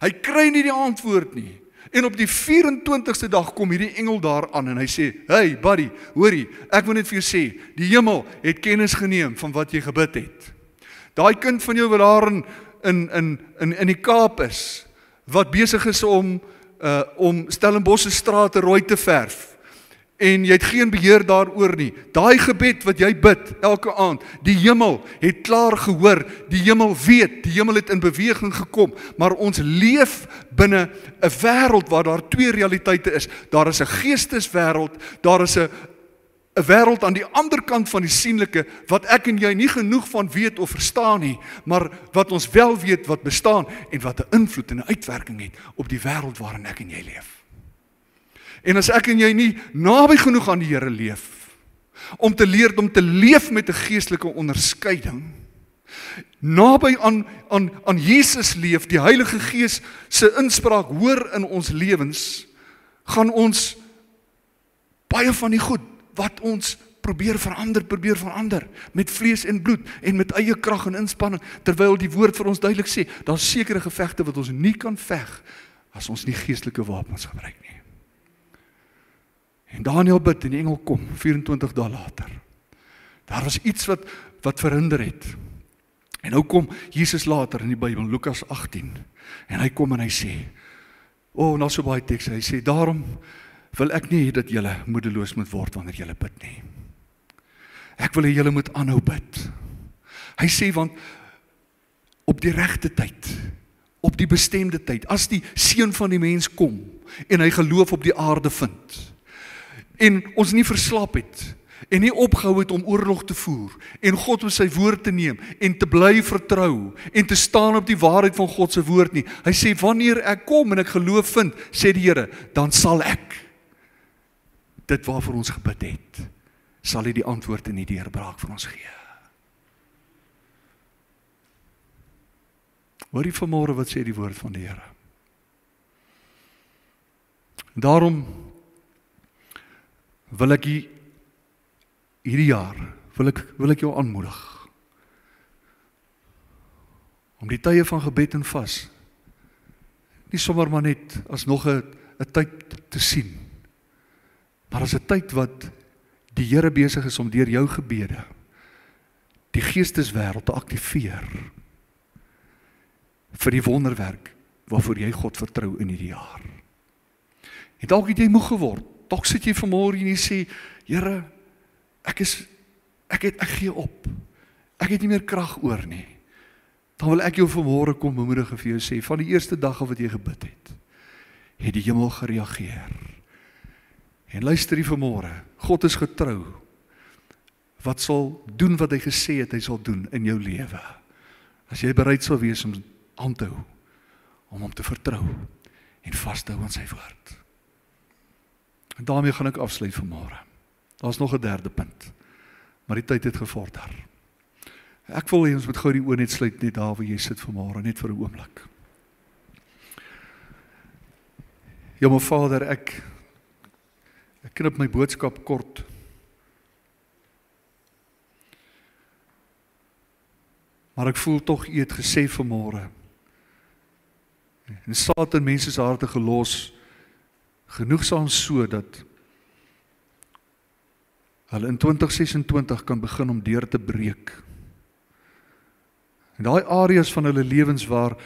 Hy kry nie die antwoord nie. En op die 24ste dag kom hierdie engel daar aan en hy sê, hey buddy, hoorie, ek wil net vir jou sê, die hemel het kennis geneem van wat jy gebid het. Daai kind van jou wat daar in die Kaap is, wat besig is om Stellenbosch se strate rooi te verf, en jy het geen beheer daaroor nie. Daai gebed wat jy bid elke aand, die hemel het klaar gehoor, die hemel weet, die hemel het in beweging gekom, maar ons leef binne 'n wêreld waar daar twee realiteite is. Daar is 'n geesteswêreld, daar is 'n wêreld aan die ander kant van die sienlike, wat ek en jy nie genoeg van weet of verstaan nie, maar wat ons wel weet wat bestaan, en wat 'n invloed en 'n uitwerking het op die wêreld waarin ek en jy leef. En as ek en jy nie naby genoeg aan die Here leef, om te leef met 'n geestelike onderskeiding, naby aan Jesus leef, die Heilige Gees se inspraak hoor in ons lewens, gaan ons baie van die goed wat ons probeer verander, met vlees en bloed, en met eie krag en inspanning, terwyl die woord vir ons duidelik sê, daar is sekere gevegte wat ons nie kan veg, as ons nie geestelike wapens gebruik nie. En Daniël bid en die engel kom, 24 dae later. Daar was iets wat verhinder het. En nou kom Jesus later in die Bybel, Lukas 18, en hy kom en hy sê, nou so baie teks, hy sê, daarom wil ek nie dat julle moedeloos moet word wanneer julle bid nie. Ek wil hê julle moet aanhou bid. Hy sê, want op die regte tyd, op die bestemde tyd, as die seun van die mens kom, en hy geloof op die aarde vind, en ons nie verslap het, en nie opgehou het om oorlog te voer, en God op sy woord te neem, en te bly vertrou, en te staan op die waarheid van God se woord nie. Hy sê, wanneer ek kom en ek geloof vind, sê die Here, dan sal ek dit waarvoor ons gebid het, sal hy die antwoord en die deurbraak vir ons gee. Hoor jy vanmôre wat sê die woord van die Here? Daarom wil ek hierdie jaar, wil ek jou aanmoedig, om die tye van gebed en vas, nie sommer maar net as nog 'n tyd te sien, maar as 'n tyd wat die Here besig is om deur jou gebede, die geesteswêreld te aktiveer, vir die wonderwerk, waarvoor jy God vertrou in hierdie jaar. En dalk het jy moeg geword, dalk sit jy vanmôre en jy sê, Here, ek gee op, ek het nie meer krag oor nie. Dan wil ek jou vanmôre kom bemoedig en vir jou sê, van die eerste dag af wat jy gebid het die hemel gereageer. En luister hier vanmôre, God is getrou. Wat sal doen wat hy gesê het, hy sal doen in jou lewe. As jy bereid sal wees om aan te hou, om hom te vertrou en vas te hou aan sy woord. En daarmee gaan ek afsluit vanmôre. Daar's nog 'n derde punt, maar die tyd het gevorder. Ek wil hê ons moet gou die oë net sluit, net daar waar jy sit vanmôre, net vir 'n oomblik. Ja, my Vader, ek knip my boodskap kort. Maar ek voel tog U het gesê vanmôre, en Satan mense se harte gelos, genoegsaam so dat hulle in 2026 kan begin om deur te breek. En daai areas van hulle lewens waar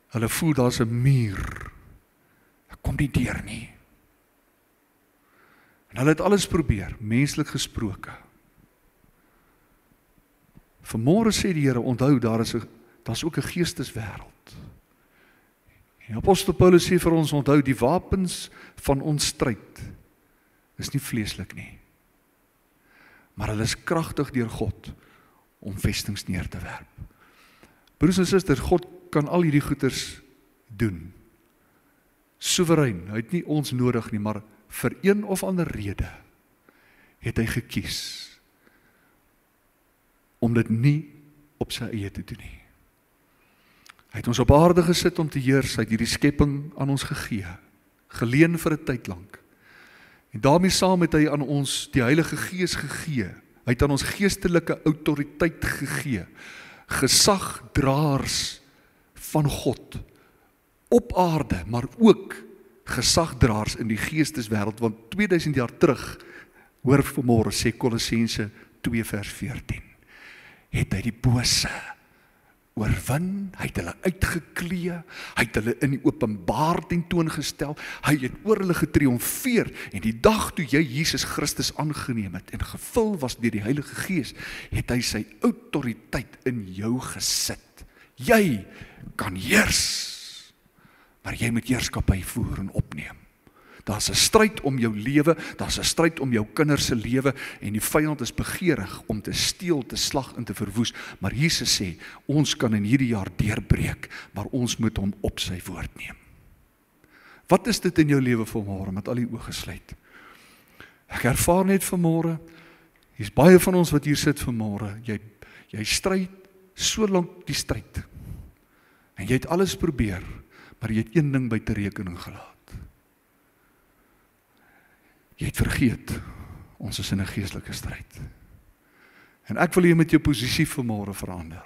hulle voel daar's 'n muur, ek kom nie deur nie. En hulle het alles probeer, menslik gesproke. Vanmôre sê die Here, onthou, daar's ook 'n geesteswêreld. En Apostel Paulus sê vir ons, onthou, die wapens van ons stryd is nie vleeslik nie, maar hulle is kragtig deur God om vestings neer te werp. Broers en susters, God kan al hierdie goeders doen. Soewerein, hy het nie ons nodig nie, maar vir een of ander rede het hy gekies om dit nie op sy eie te doen nie. Hy het ons op aarde gesit om te heers, hy het hierdie skepping aan ons gegee, geleen vir 'n tyd lank. En daarmee saam het hy aan ons die Heilige Gees gegee. Hy het aan ons geestelike autoriteit gegee, gesagdraers van God op aarde, maar ook gesagdraers in die geesteswêreld, want 2000 jaar terug, hoor vanmôre sê Kolossense 2 vers 14, het hy die bose oorwin, hy het hulle uitgeklee, hy het hulle in die openbaar tentoongestel, hy het oor hulle getriomfeer, en die dag toe jy Jesus Christus aangeneem het, en gevul was deur die Heilige Gees, het hy sy autoriteit in jou gesit. Jy kan heers, maar jy moet heerskappy voer en opneem. Daar's 'n stryd om jou lewe, daar's 'n stryd om jou kinders se lewe, en die vyand is begeerig om te steel, te slag en te verwoes, maar Jesus sê, ons kan in hierdie jaar deurbreek, maar ons moet hom op sy woord neem. Wat is dit in jou lewe vanmôre, met al die oë gesluit? Ek ervaar net vanmôre, hier's baie van ons wat hier sit vanmôre, jy stryd so lank die stryd, en jy het alles probeer, maar jy het een ding buite rekening gelaat. Jy het vergeet, ons is in 'n geestelike stryd. En ek wil hê met jou posisie vanmôre verander.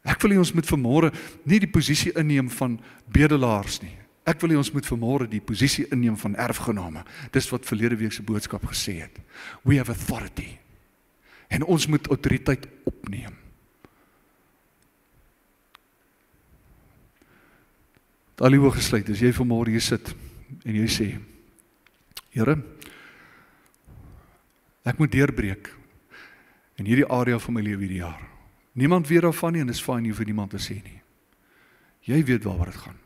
Ek wil hê ons moet vanmôre nie die posisie inneem van bedelaars nie. Ek wil hê ons moet vanmôre die posisie inneem van erfgename. Dis wat verlede week se boodskap gesê het. We have authority. En ons moet autoriteit opneem. Al die oë gesluit, as jy vanmôre hier sit en jy sê, Here, ek moet deurbreek in hierdie area van my lewe hierdie jaar. Niemand weet daarvan nie, en dis fyn nie vir niemand te sê nie. Jy weet waaroor dit gaan.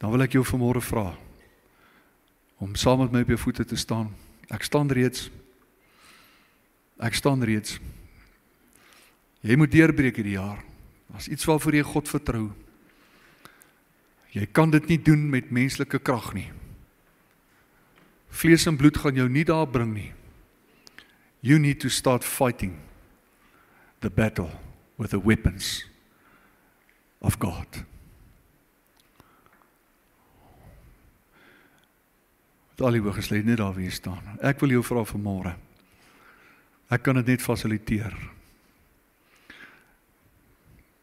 Dan wil ek jou vanmôre vra om saam met my op jou voete te staan. Ek staan reeds. Jy moet deurbreek hierdie jaar. As iets waarvoor jy God vertrou. Jy kan dit nie doen met menslike krag nie. Vlees en bloed gaan jou nie daar bring nie. You need to start fighting the battle with the weapons of God. Met al die oë gesluit, net daar waar jy staan. Ek wil jou vra vanmôre. Ek kan dit net fasiliteer.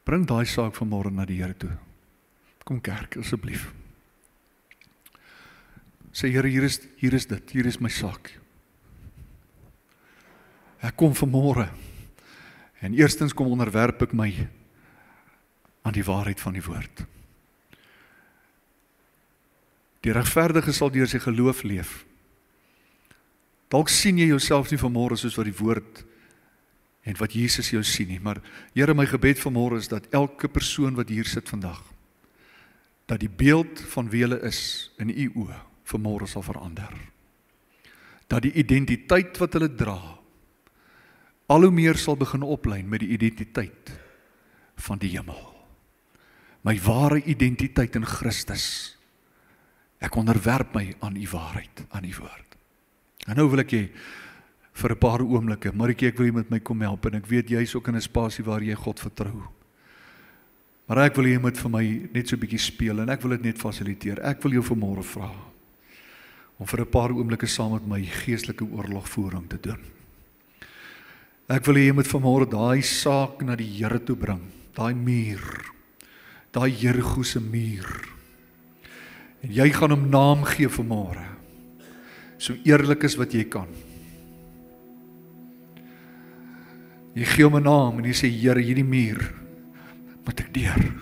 Bring daai saak vanmôre na die Here toe. Kom kerk, asseblief. Sê, Here, hier is dit, hier is my saak. Ek kom vanmôre, en eerstens kom onderwerp ek my aan die waarheid van die woord. Die regverdige sal deur sy geloof leef. Dalk sien jy jouself nie vanmôre soos wat die woord en wat Jesus jou sien nie, maar Here, my gebed vanmôre is dat elke persoon wat hier sit vandag, dat die beeld van wie hulle is in u oë vanmôre sal verander. Dat die identiteit wat hulle dra, al hoe meer sal begin oplyn met die identiteit van die hemel. My ware identiteit in Christus. Ek onderwerp my aan u waarheid, aan u woord. En nou wil ek hê, vir 'n paar oomblikke, Maritjie, ek wil jy met my kom help, en ek weet jy is ook in 'n spasie waar jy God vertrou. Maar ek wil jy moet vir my net so 'n bietjie speel, en ek wil dit net fasiliteer. Ek wil jou vanmôre vra, om vir 'n paar oomblikke saam met my geestelike oorlogvoering te doen. Ek wil jy moet vanmôre daai saak na die Here toe bring, daai muur, daai Jerigo se muur. En jy gaan hom naam gee vanmôre, so eerlik as wat jy kan. Jy gee hom 'n naam en jy sê, Here, hierdie muur moet ek deur.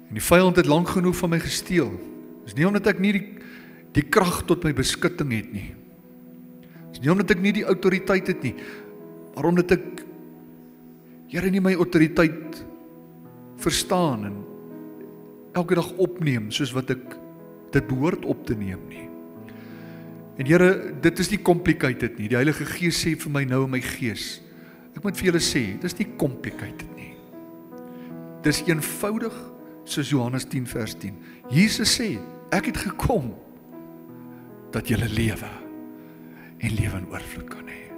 En die vyand het lank genoeg van my gesteel. Dis nie omdat ek nie die krag tot my beskutting het nie. Dis nie omdat ek nie die autoriteit het nie, maar omdat ek, Here, nie my autoriteit verstaan en elke dag opneem soos wat ek dit behoort op te neem nie. En Here, dit is nie complicated nie. Die Heilige Gees sê vir my nou in my gees, ek moet vir julle sê, dit is nie complicated nie. Dit is eenvoudig soos Johannes 10 vers 10. Jesus sê, ek het gekom dat julle lewe en lewe in oorvloed kan hê.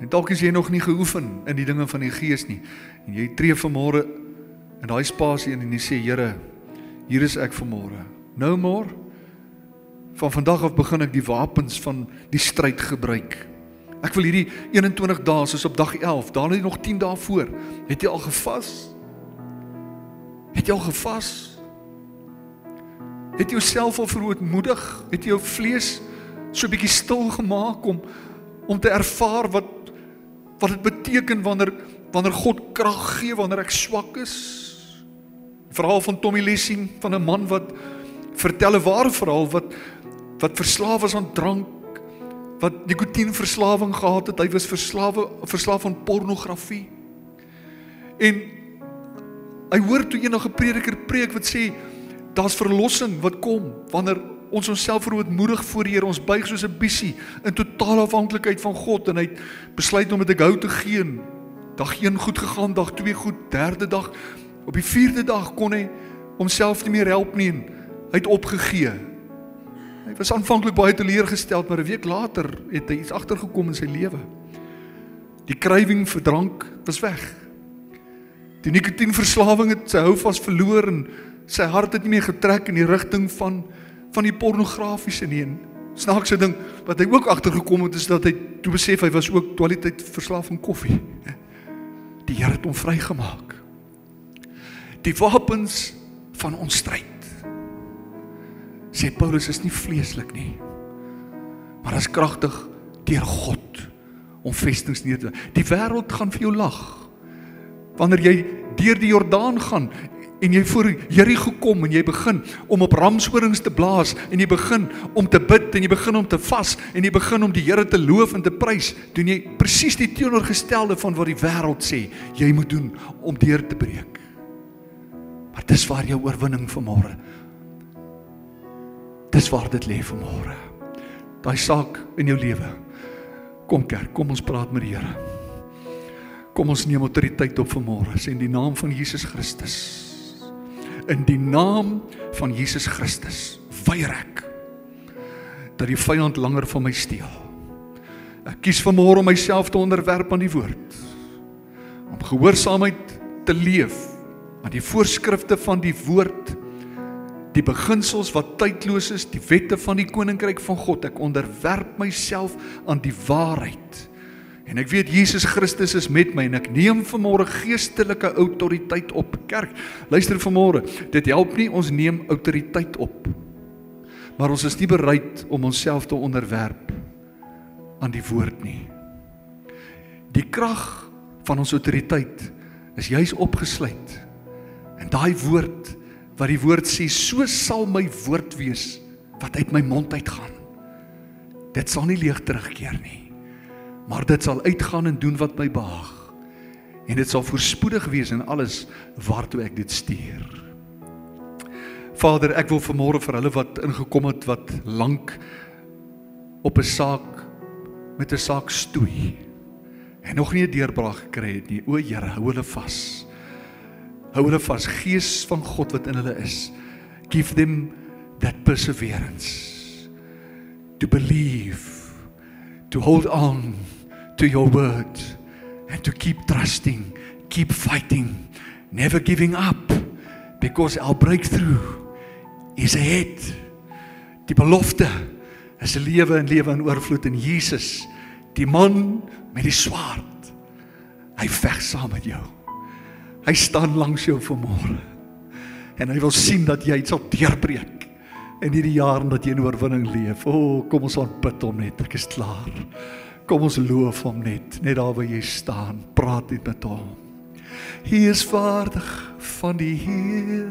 En dalk is jy nog nie geoefen in die dinge van die Gees nie, en jy tree vanmôre in daai spasie in en jy sê, Here, hier is ek vanmôre. Nou maar, van vandag af begin ek die wapens van die stryd gebruik. Ek wil hierdie 21 dae, soos op dag 11, daar is nog 10 dae voor. Het jy al gevas? Het jy al gevas? Het jy jouself al verootmoedig? Het jy jou vlees so 'n bietjie stil gemaak om te ervaar wat dit beteken wanneer God krag gee, wanneer ek swak is? Verhaal van Tommy Lessing, van 'n man wat vertel 'n ware verhaal, wat verslaaf was aan drank, wat nikotienverslawing gehad het, hy was verslaaf aan pornografie. En hy hoor toe enige prediker preek wat sê, daar's verlossing wat kom, wanneer ons onsself verootmoedig voor die Here, ons buig soos 'n bissie, in totale afhanklikheid van God, en hy het besluit om met 'n hou te gee. Dag 1 goed gegaan, dag 2 goed, derde dag, op die 4de dag kon hy homself nie meer help nie, en hy het opgegee. Hy was aanvanklik baie teleurgesteld, maar 'n week later het hy iets agtergekom in sy lewe. Die krywing vir drank was weg. Die nikotienverslawing het sy houvas verloor, en sy hart het nie meer getrek in die rigting van die pornografiese nie. En snaakse ding, wat hy ook agtergekom het, is dat hy toe besef, hy was ook kwaliteit verslaaf aan koffie. Die Here het hom vrygemaak. Die wapens van ons stryd, sê Paulus, is nie vleeslik nie, maar is kragtig deur God om vestings neer te. Die wêreld gaan vir jou lag. Wanneer jy deur die Jordaan gaan en jy voor Jerigo kom en jy begin om op ramshorings te blaas en jy begin om te bid en jy begin om te vas en jy begin om die Here te loof en te prys, doen jy presies die teenoorgestelde van wat die wêreld sê jy moet doen om deur te breek. Maar dis waar jou oorwinning vanmôre, dis waar dit lê vanmôre. Daai saak in jou lewe. Kom kerk, kom ons praat met die Here. Kom ons neem autoriteit op vanmôre, sê in die naam van Jesus Christus. In die naam van Jesus Christus weier ek dat die vyand langer van my steel. Ek kies vanmôre om myself te onderwerp aan die woord, om gehoorsaamheid te leef aan die voorskrifte van die woord, die beginsels wat tydloos is, die wette van die koninkryk van God. Ek onderwerp myself aan die waarheid. En ek weet Jesus Christus is met my en ek neem vanmôre geestelike autoriteit op. Kerk, luister vanmôre, dit help nie ons neem autoriteit op, maar ons is nie bereid om onsself te onderwerp aan die woord nie. Die krag van ons autoriteit is juis opgesluit in daai woord, wat die woord sê, so sal my woord wees wat uit my mond uitgaan. Dit sal nie leeg terugkeer nie, maar dit sal uitgaan en doen wat my behaag. En dit sal voorspoedig wees in alles waartoe ek dit stuur. Vader, ek wil vanmôre vir hulle wat ingekom het, wat lank op 'n saak, met 'n saak stoei, en nog nie 'n deurbraak gekry het nie. O Here, hou hulle vas. Hou hulle vas, Gees van God wat in hulle is. Give them that perseverance, to believe, to hold on to your word, and to keep trusting, keep fighting, never giving up, because our breakthrough is ahead. Die belofte is 'n lewe en lewe in oorvloed in Jesus, die man met die swaard. Hy veg saam met jou. Hy staan langs jou vanmôre. En hy wil sien dat jy sal deurbreek in hierdie jaar en dat jy in oorwinning leef. Kom ons aanbid hom net, ek is klaar. Kom ons loof hom net daar waar jy staan, praat net met hom. Hy is waardig van die Heer.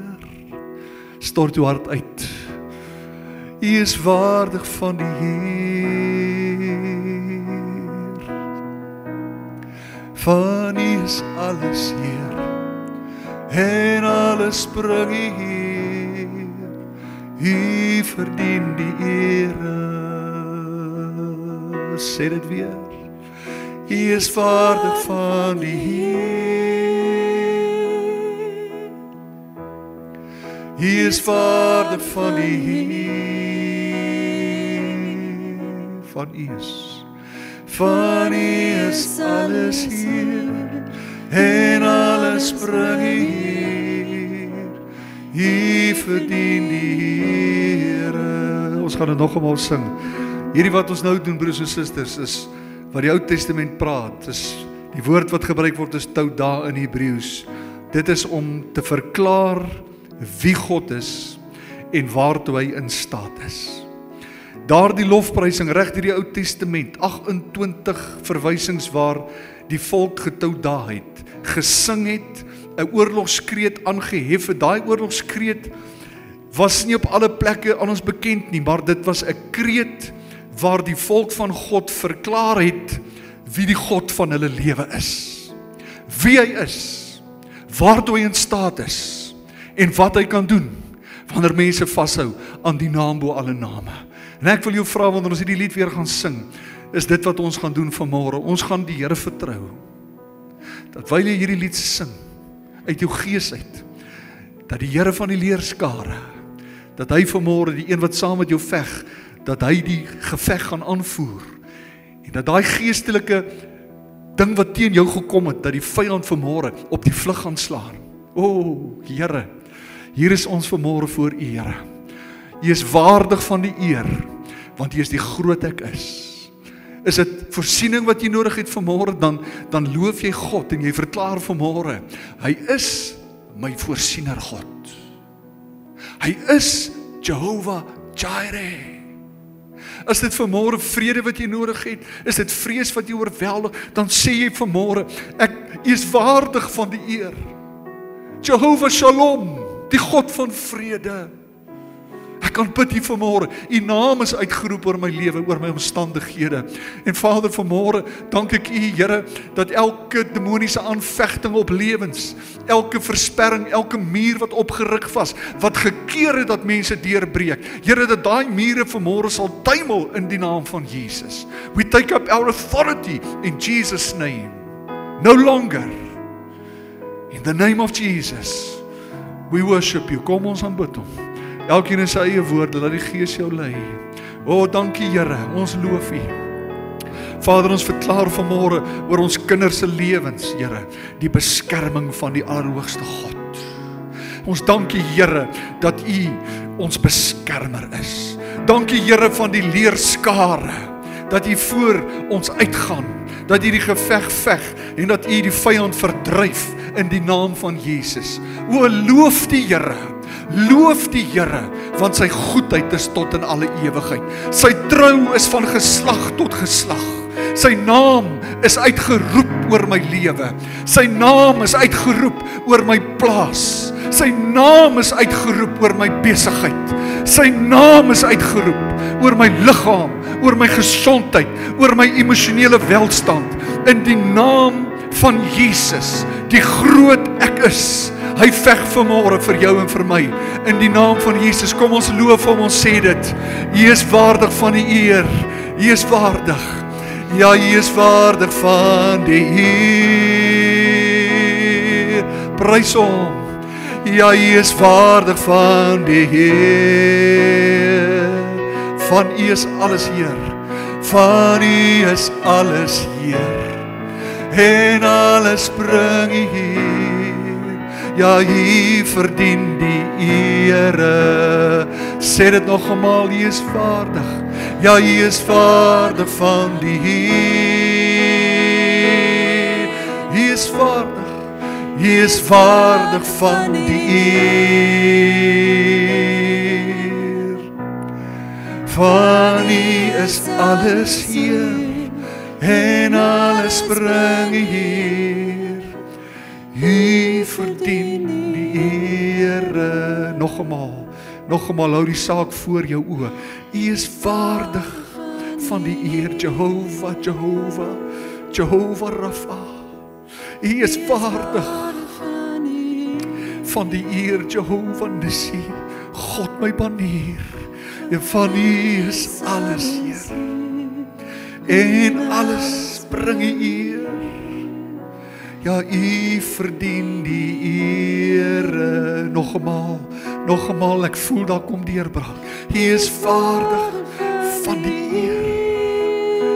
Stort jou hart uit. Hy is waardig van die Heer. Van U is alles Heer, en alles bring U Heer. U verdien die ere. Sê dit weer. Hy is waardig van die Heer. Hy is waardig van die Heer. Van U is alles Heer, en alles bring U Heer. U verdien die Here. Ons gaan dit nog eenmaal sing. Hierdie wat ons nou doen, broers en susters, is wat die Ou Testament praat, is die woord wat gebruik word is Toda in Hebreëus. Dit is om te verklaar wie God is en waartoe hy in staat is. Daardie lofprysing reg deur die Ou Testament, 28 verwysings waar die volk getouda het, gesing het, 'n oorlogskreet aangehef het. Daai oorlogskreet was nie op alle plekke aan ons bekend nie, maar dit was 'n kreet waar die volk van God verklaar het wie die God van hulle lewe is. Wie hy is, waartoe hy in staat is, en wat hy kan doen, wanneer mense vashou aan die naam bo alle name. En ek wil jou vra, wanneer ons hierdie lied weer gaan sing, is dit wat ons gaan doen vanmôre. Ons gaan die Here vertrou, dat terwyl jy hierdie lied sing, uit jou gees uit, dat die Here van die leerskare, dat hy vanmôre, die een wat saam met jou veg, dat hy die geveg gaan aanvoer, en dat daai geestelike ding wat teen jou gekom het, dat die vyand vanmôre op die vlug gaan slaan. Here, hier is ons vanmôre voor U, Here. U is waardig van die eer, want U is die groot ek is. Is dit voorsiening wat jy nodig het vanmôre, dan loof jy God en jy verklaar vanmôre, hy is my voorsiener God. Hy is Jehovah Jireh. As dit vanmôre vrede wat jy nodig het, is dit vrees wat jy oorweldig, dan sê jy vanmôre, U is waardig van die eer. Jehovah Shalom, die God van vrede. Ek kan bid hier vanmôre, U naam is uitgeroep oor my lewe, oor my omstandighede. En Vader, vanmôre dank ek U, Here, dat elke demoniese aanvegting op lewens, elke versperring, elke muur wat opgerig was, wat gekeer het dat mense deurbreek, Here, dat daai mure vanmôre sal tuimel in die naam van Jesus. We take up our authority in Jesus' name. No longer. In the name of Jesus, we worship You. Kom ons aanbid Hom. Elkeen in sy eie woorde, laat die Gees jou lei. Dankie Here, ons loof U. Vader, ons verklaar vanmôre oor ons kinders se lewens, Here, die beskerming van die Allerhoogste God. Ons dankie Here, dat U ons beskermer is. Dankie Here van die leerskare, dat U voor ons uitgaan, dat U die geveg veg, en dat U die vyand verdryf in die naam van Jesus. Loof die Here. Loof die Here, want sy goedheid is tot in alle ewigheid. Sy trou is van geslag tot geslag. Sy naam is uitgeroep oor my lewe. Sy naam is uitgeroep oor my plaas. Sy naam is uitgeroep oor my besigheid. Sy naam is uitgeroep oor my liggaam, oor my gesondheid, oor my emosionele welstand. In die naam van Jesus, die groot ek is. Hy veg vanmôre vir jou en vir my. In die naam van Jesus, kom ons loof hom, ons sê dit. U is waardig van die eer. U is waardig. Ja, U is waardig van die eer. Prys hom. Ja, U is waardig van die eer. Van U is alles Heer. Van U is alles Heer. En alles bring U hier. Ja, U verdien die ere. Sê dit nog eenmaal, U is waardig. Ja, U is waardig van die eer. U is waardig. U is waardig van die eer. Van U is alles Heer. En alles bring U hier. U verdien die ere. Nog eenmaal hou die saak voor jou oë. U is waardig van die eer. Jehovah, Jehovah, Jehovah Rapha. U is waardig van die eer. Jehovah Nissi, God my banier. En van U is alles Heer. En alles bring U eer. Ja, U verdien die ere. Nog eenmaal, ek voel daar kom deurbraak. Hy is waardig van die eer.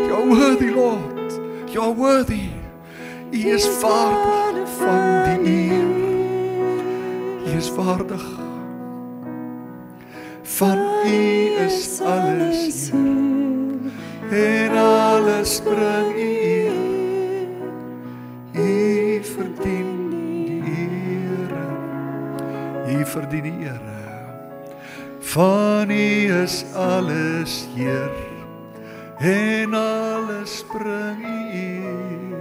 You are worthy, Lord. You are worthy. Hy is waardig van die eer. Hy is waardig. Van U is alles Heer. En alles bring U eer. U verdien die ere. U verdien die ere. Van U is alles Heer. En alles bring U eer.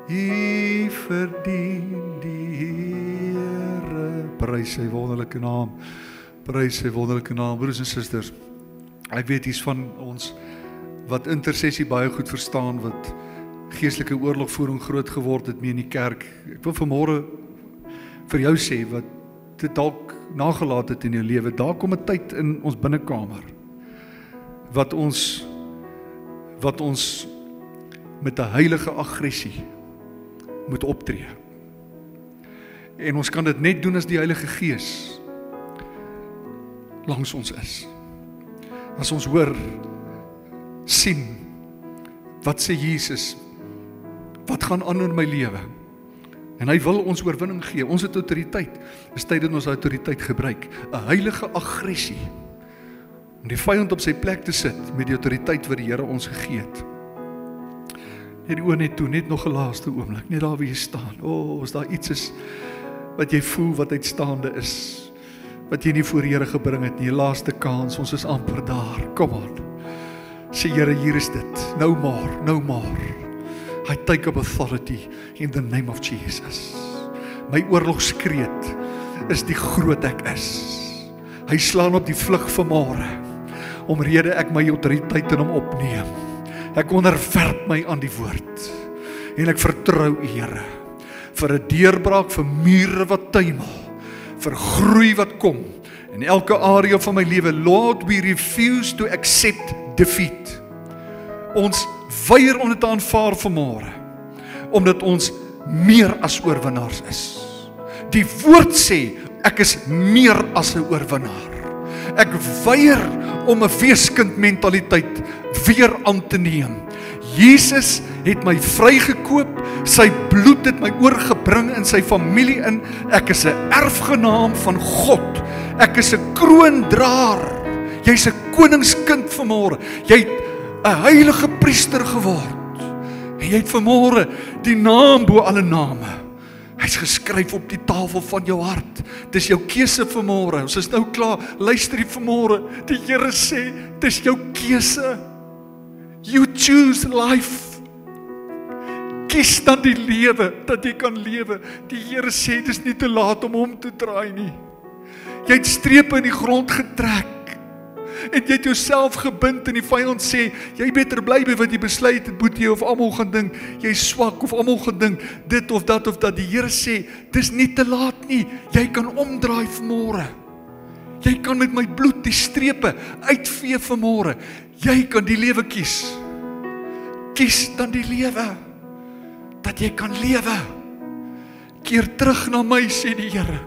U verdien die ere. Prys sy wonderlike naam. Prys sy wonderlike naam. Broers en susters, ek weet hier's van ons wat intersessie baie goed verstaan, wat geestelike oorlogvoering groot geword het mee in die kerk. Ek wil vanmôre vir jou sê, wat dit dalk nagelaat het in jou lewe, daar kom 'n tyd in ons binnekamer, wat ons met 'n heilige aggressie moet optree. En ons kan dit net doen as die Heilige Gees langs ons is. As ons hoor, sien, wat sê Jesus, wat gaan aan in my lewe, en hy wil ons oorwinning gee, ons het autoriteit, is tyd dat ons autoriteit gebruik, 'n heilige aggressie, om die vyand op sy plek te sit, met die autoriteit wat die Here ons gegee het. Net die oë net toe, net nog 'n laaste oomblik, net daar waar jy staan, as daar iets is, wat jy voel, wat uitstaande is, wat jy nie voor die Here gebring het nie, die laaste kans, ons is amper daar, kom aan, sê Here, hier is dit, nou maar, I take up authority in the name of Jesus. My oorlogskreet is die groot ek is. Hy slaan op die vlug vanmôre, omrede ek my autoriteit in hom opneem. Ek onderwerp my aan die woord, en ek vertrou U, Here, vir 'n deurbraak, vir mure wat tuimel, vir groei wat kom, in elke area van my lewe. Lord, we refuse to accept defeat. Ons weier om dit te aanvaar vanmôre, omdat ons meer as oorwinnaars is. Die woord sê, ek is meer as 'n oorwinnaar. Ek weier om 'n weeskind mentaliteit weer aan te neem. Jesus het my vrygekoop, sy bloed het my oorgebring in sy familie in. Ek is 'n erfgenaam van God. Ek is 'n kroondraer. Jy's 'n koningskind vanmôre. Jy het 'n heilige priester geword. En jy het vanmôre die naam bo alle name. Hy's geskryf op die tafel van jou hart. Dis jou keuse vanmôre. Ons is nou klaar. Luister hier vanmôre. Die Here sê, dis jou keuse. You choose life. Kies dan die lewe, dat jy kan lewe. Die Here sê, dis nie te laat om te draai nie. Jy het strepe in die grond getrek. En jy het jouself gebind en die vyand sê, jy beter bly by wat jy besluit het, Boetie, of almal gaan dink, jy is swak, of almal gaan dink, dit of dat. Die Here sê, dis nie te laat nie, jy kan omdraai vanmôre. Jy kan met my bloed die strepe uitvee vanmôre. Jy kan die lewe kies. Kies dan die lewe, dat jy kan lewe. Keer terug na my, sê die Here.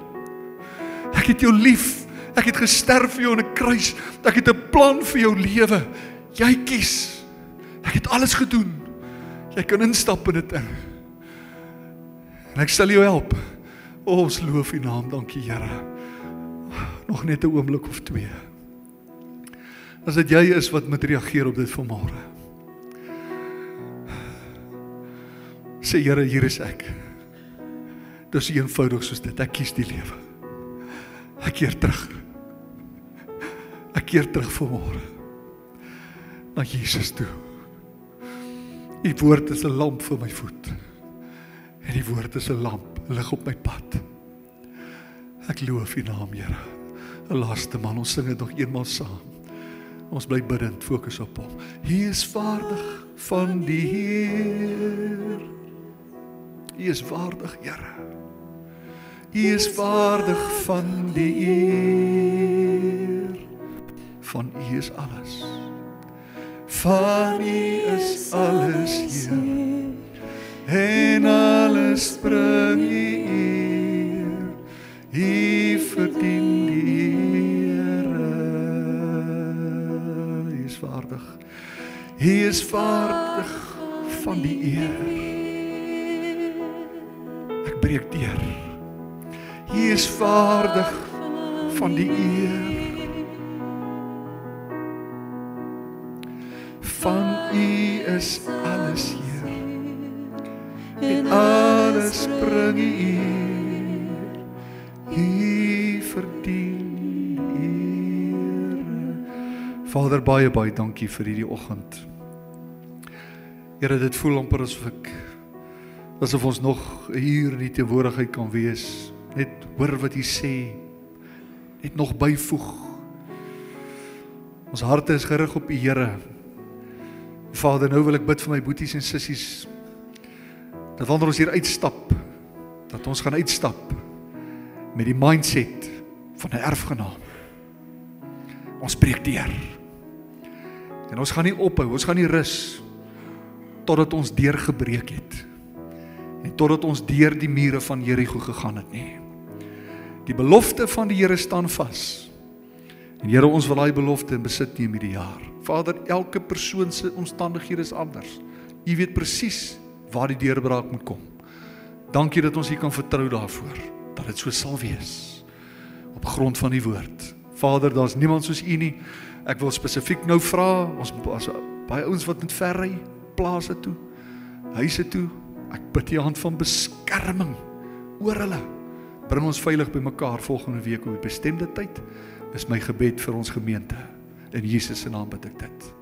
Ek het jou lief, ek het gesterf vir jou in 'n kruis, ek het 'n plan vir jou lewe. Jy kies. Ek het alles gedoen. Jy kan instap in dit in. En ek sal jou help. Ons loof U naam, dankie Here. Nog net 'n oomblik of twee. As dit jy is wat moet reageer op dit vanmôre. Sê Here, hier is ek. Dis eenvoudig soos dit, ek kies die lewe. Ek keer terug. Ek keer terug vanmôre na Jesus toe. U woord is 'n lamp vir my voet. En die woord is 'n lamp, lig op my pad. Ek loof U naam, Here. 'n Laaste man, ons sing dit nog eenmaal saam. Ons bly bidend, fokus op Hom. Hy is vaardig van die Heer. Hy is waardig, Here. Hy is waardig van die eer. Van U is alles. Van U is alles, Heer. En alles bring U eer. U verdien die Here. Hy is waardig. Hy is vaardig van die eer. Ek breek deur. Hy is vaardig van die eer. Van U is alles, Heer. En alles bring U eer. U verdien eer. Vader, baie dankie vir hierdie oggend. Here, dit voel amper asof ons nog 'n uur in die teenwoordigheid kan wees. Net hoor wat U sê. Net nog byvoeg. Ons harte is gerig op U, Here. Vader, nou wil ek bid vir my boeties en sissies, dat wanneer ons hier uitstap, dat ons gaan uitstap met die mindset van 'n erfgenaam. Ons breek deur. En ons gaan nie ophou, ons gaan nie rus, totdat ons deurgebreek het. En totdat ons deur die mure van Jerigo gegaan het nie. Die belofte van die Here staan vas. En Here, ons wil daai belofte in besit neem hierdie jaar. Vader, elke persoon se omstandighede is anders. U weet presies waar die deurbraak moet kom. Dankie dat ons hier kan vertrou daarvoor, dat dit so sal wees, op grond van die woord. Vader, daar's niemand soos U nie. Ek wil spesifiek nou vra, ons baie ouens wat met ver ry, plase toe, huise toe, ek bid U hand van beskerming oor hulle. Bring ons veilig by mekaar volgende week op 'n bestemde tyd, is my gebed vir ons gemeente. In Jesus se naam bid ek dit.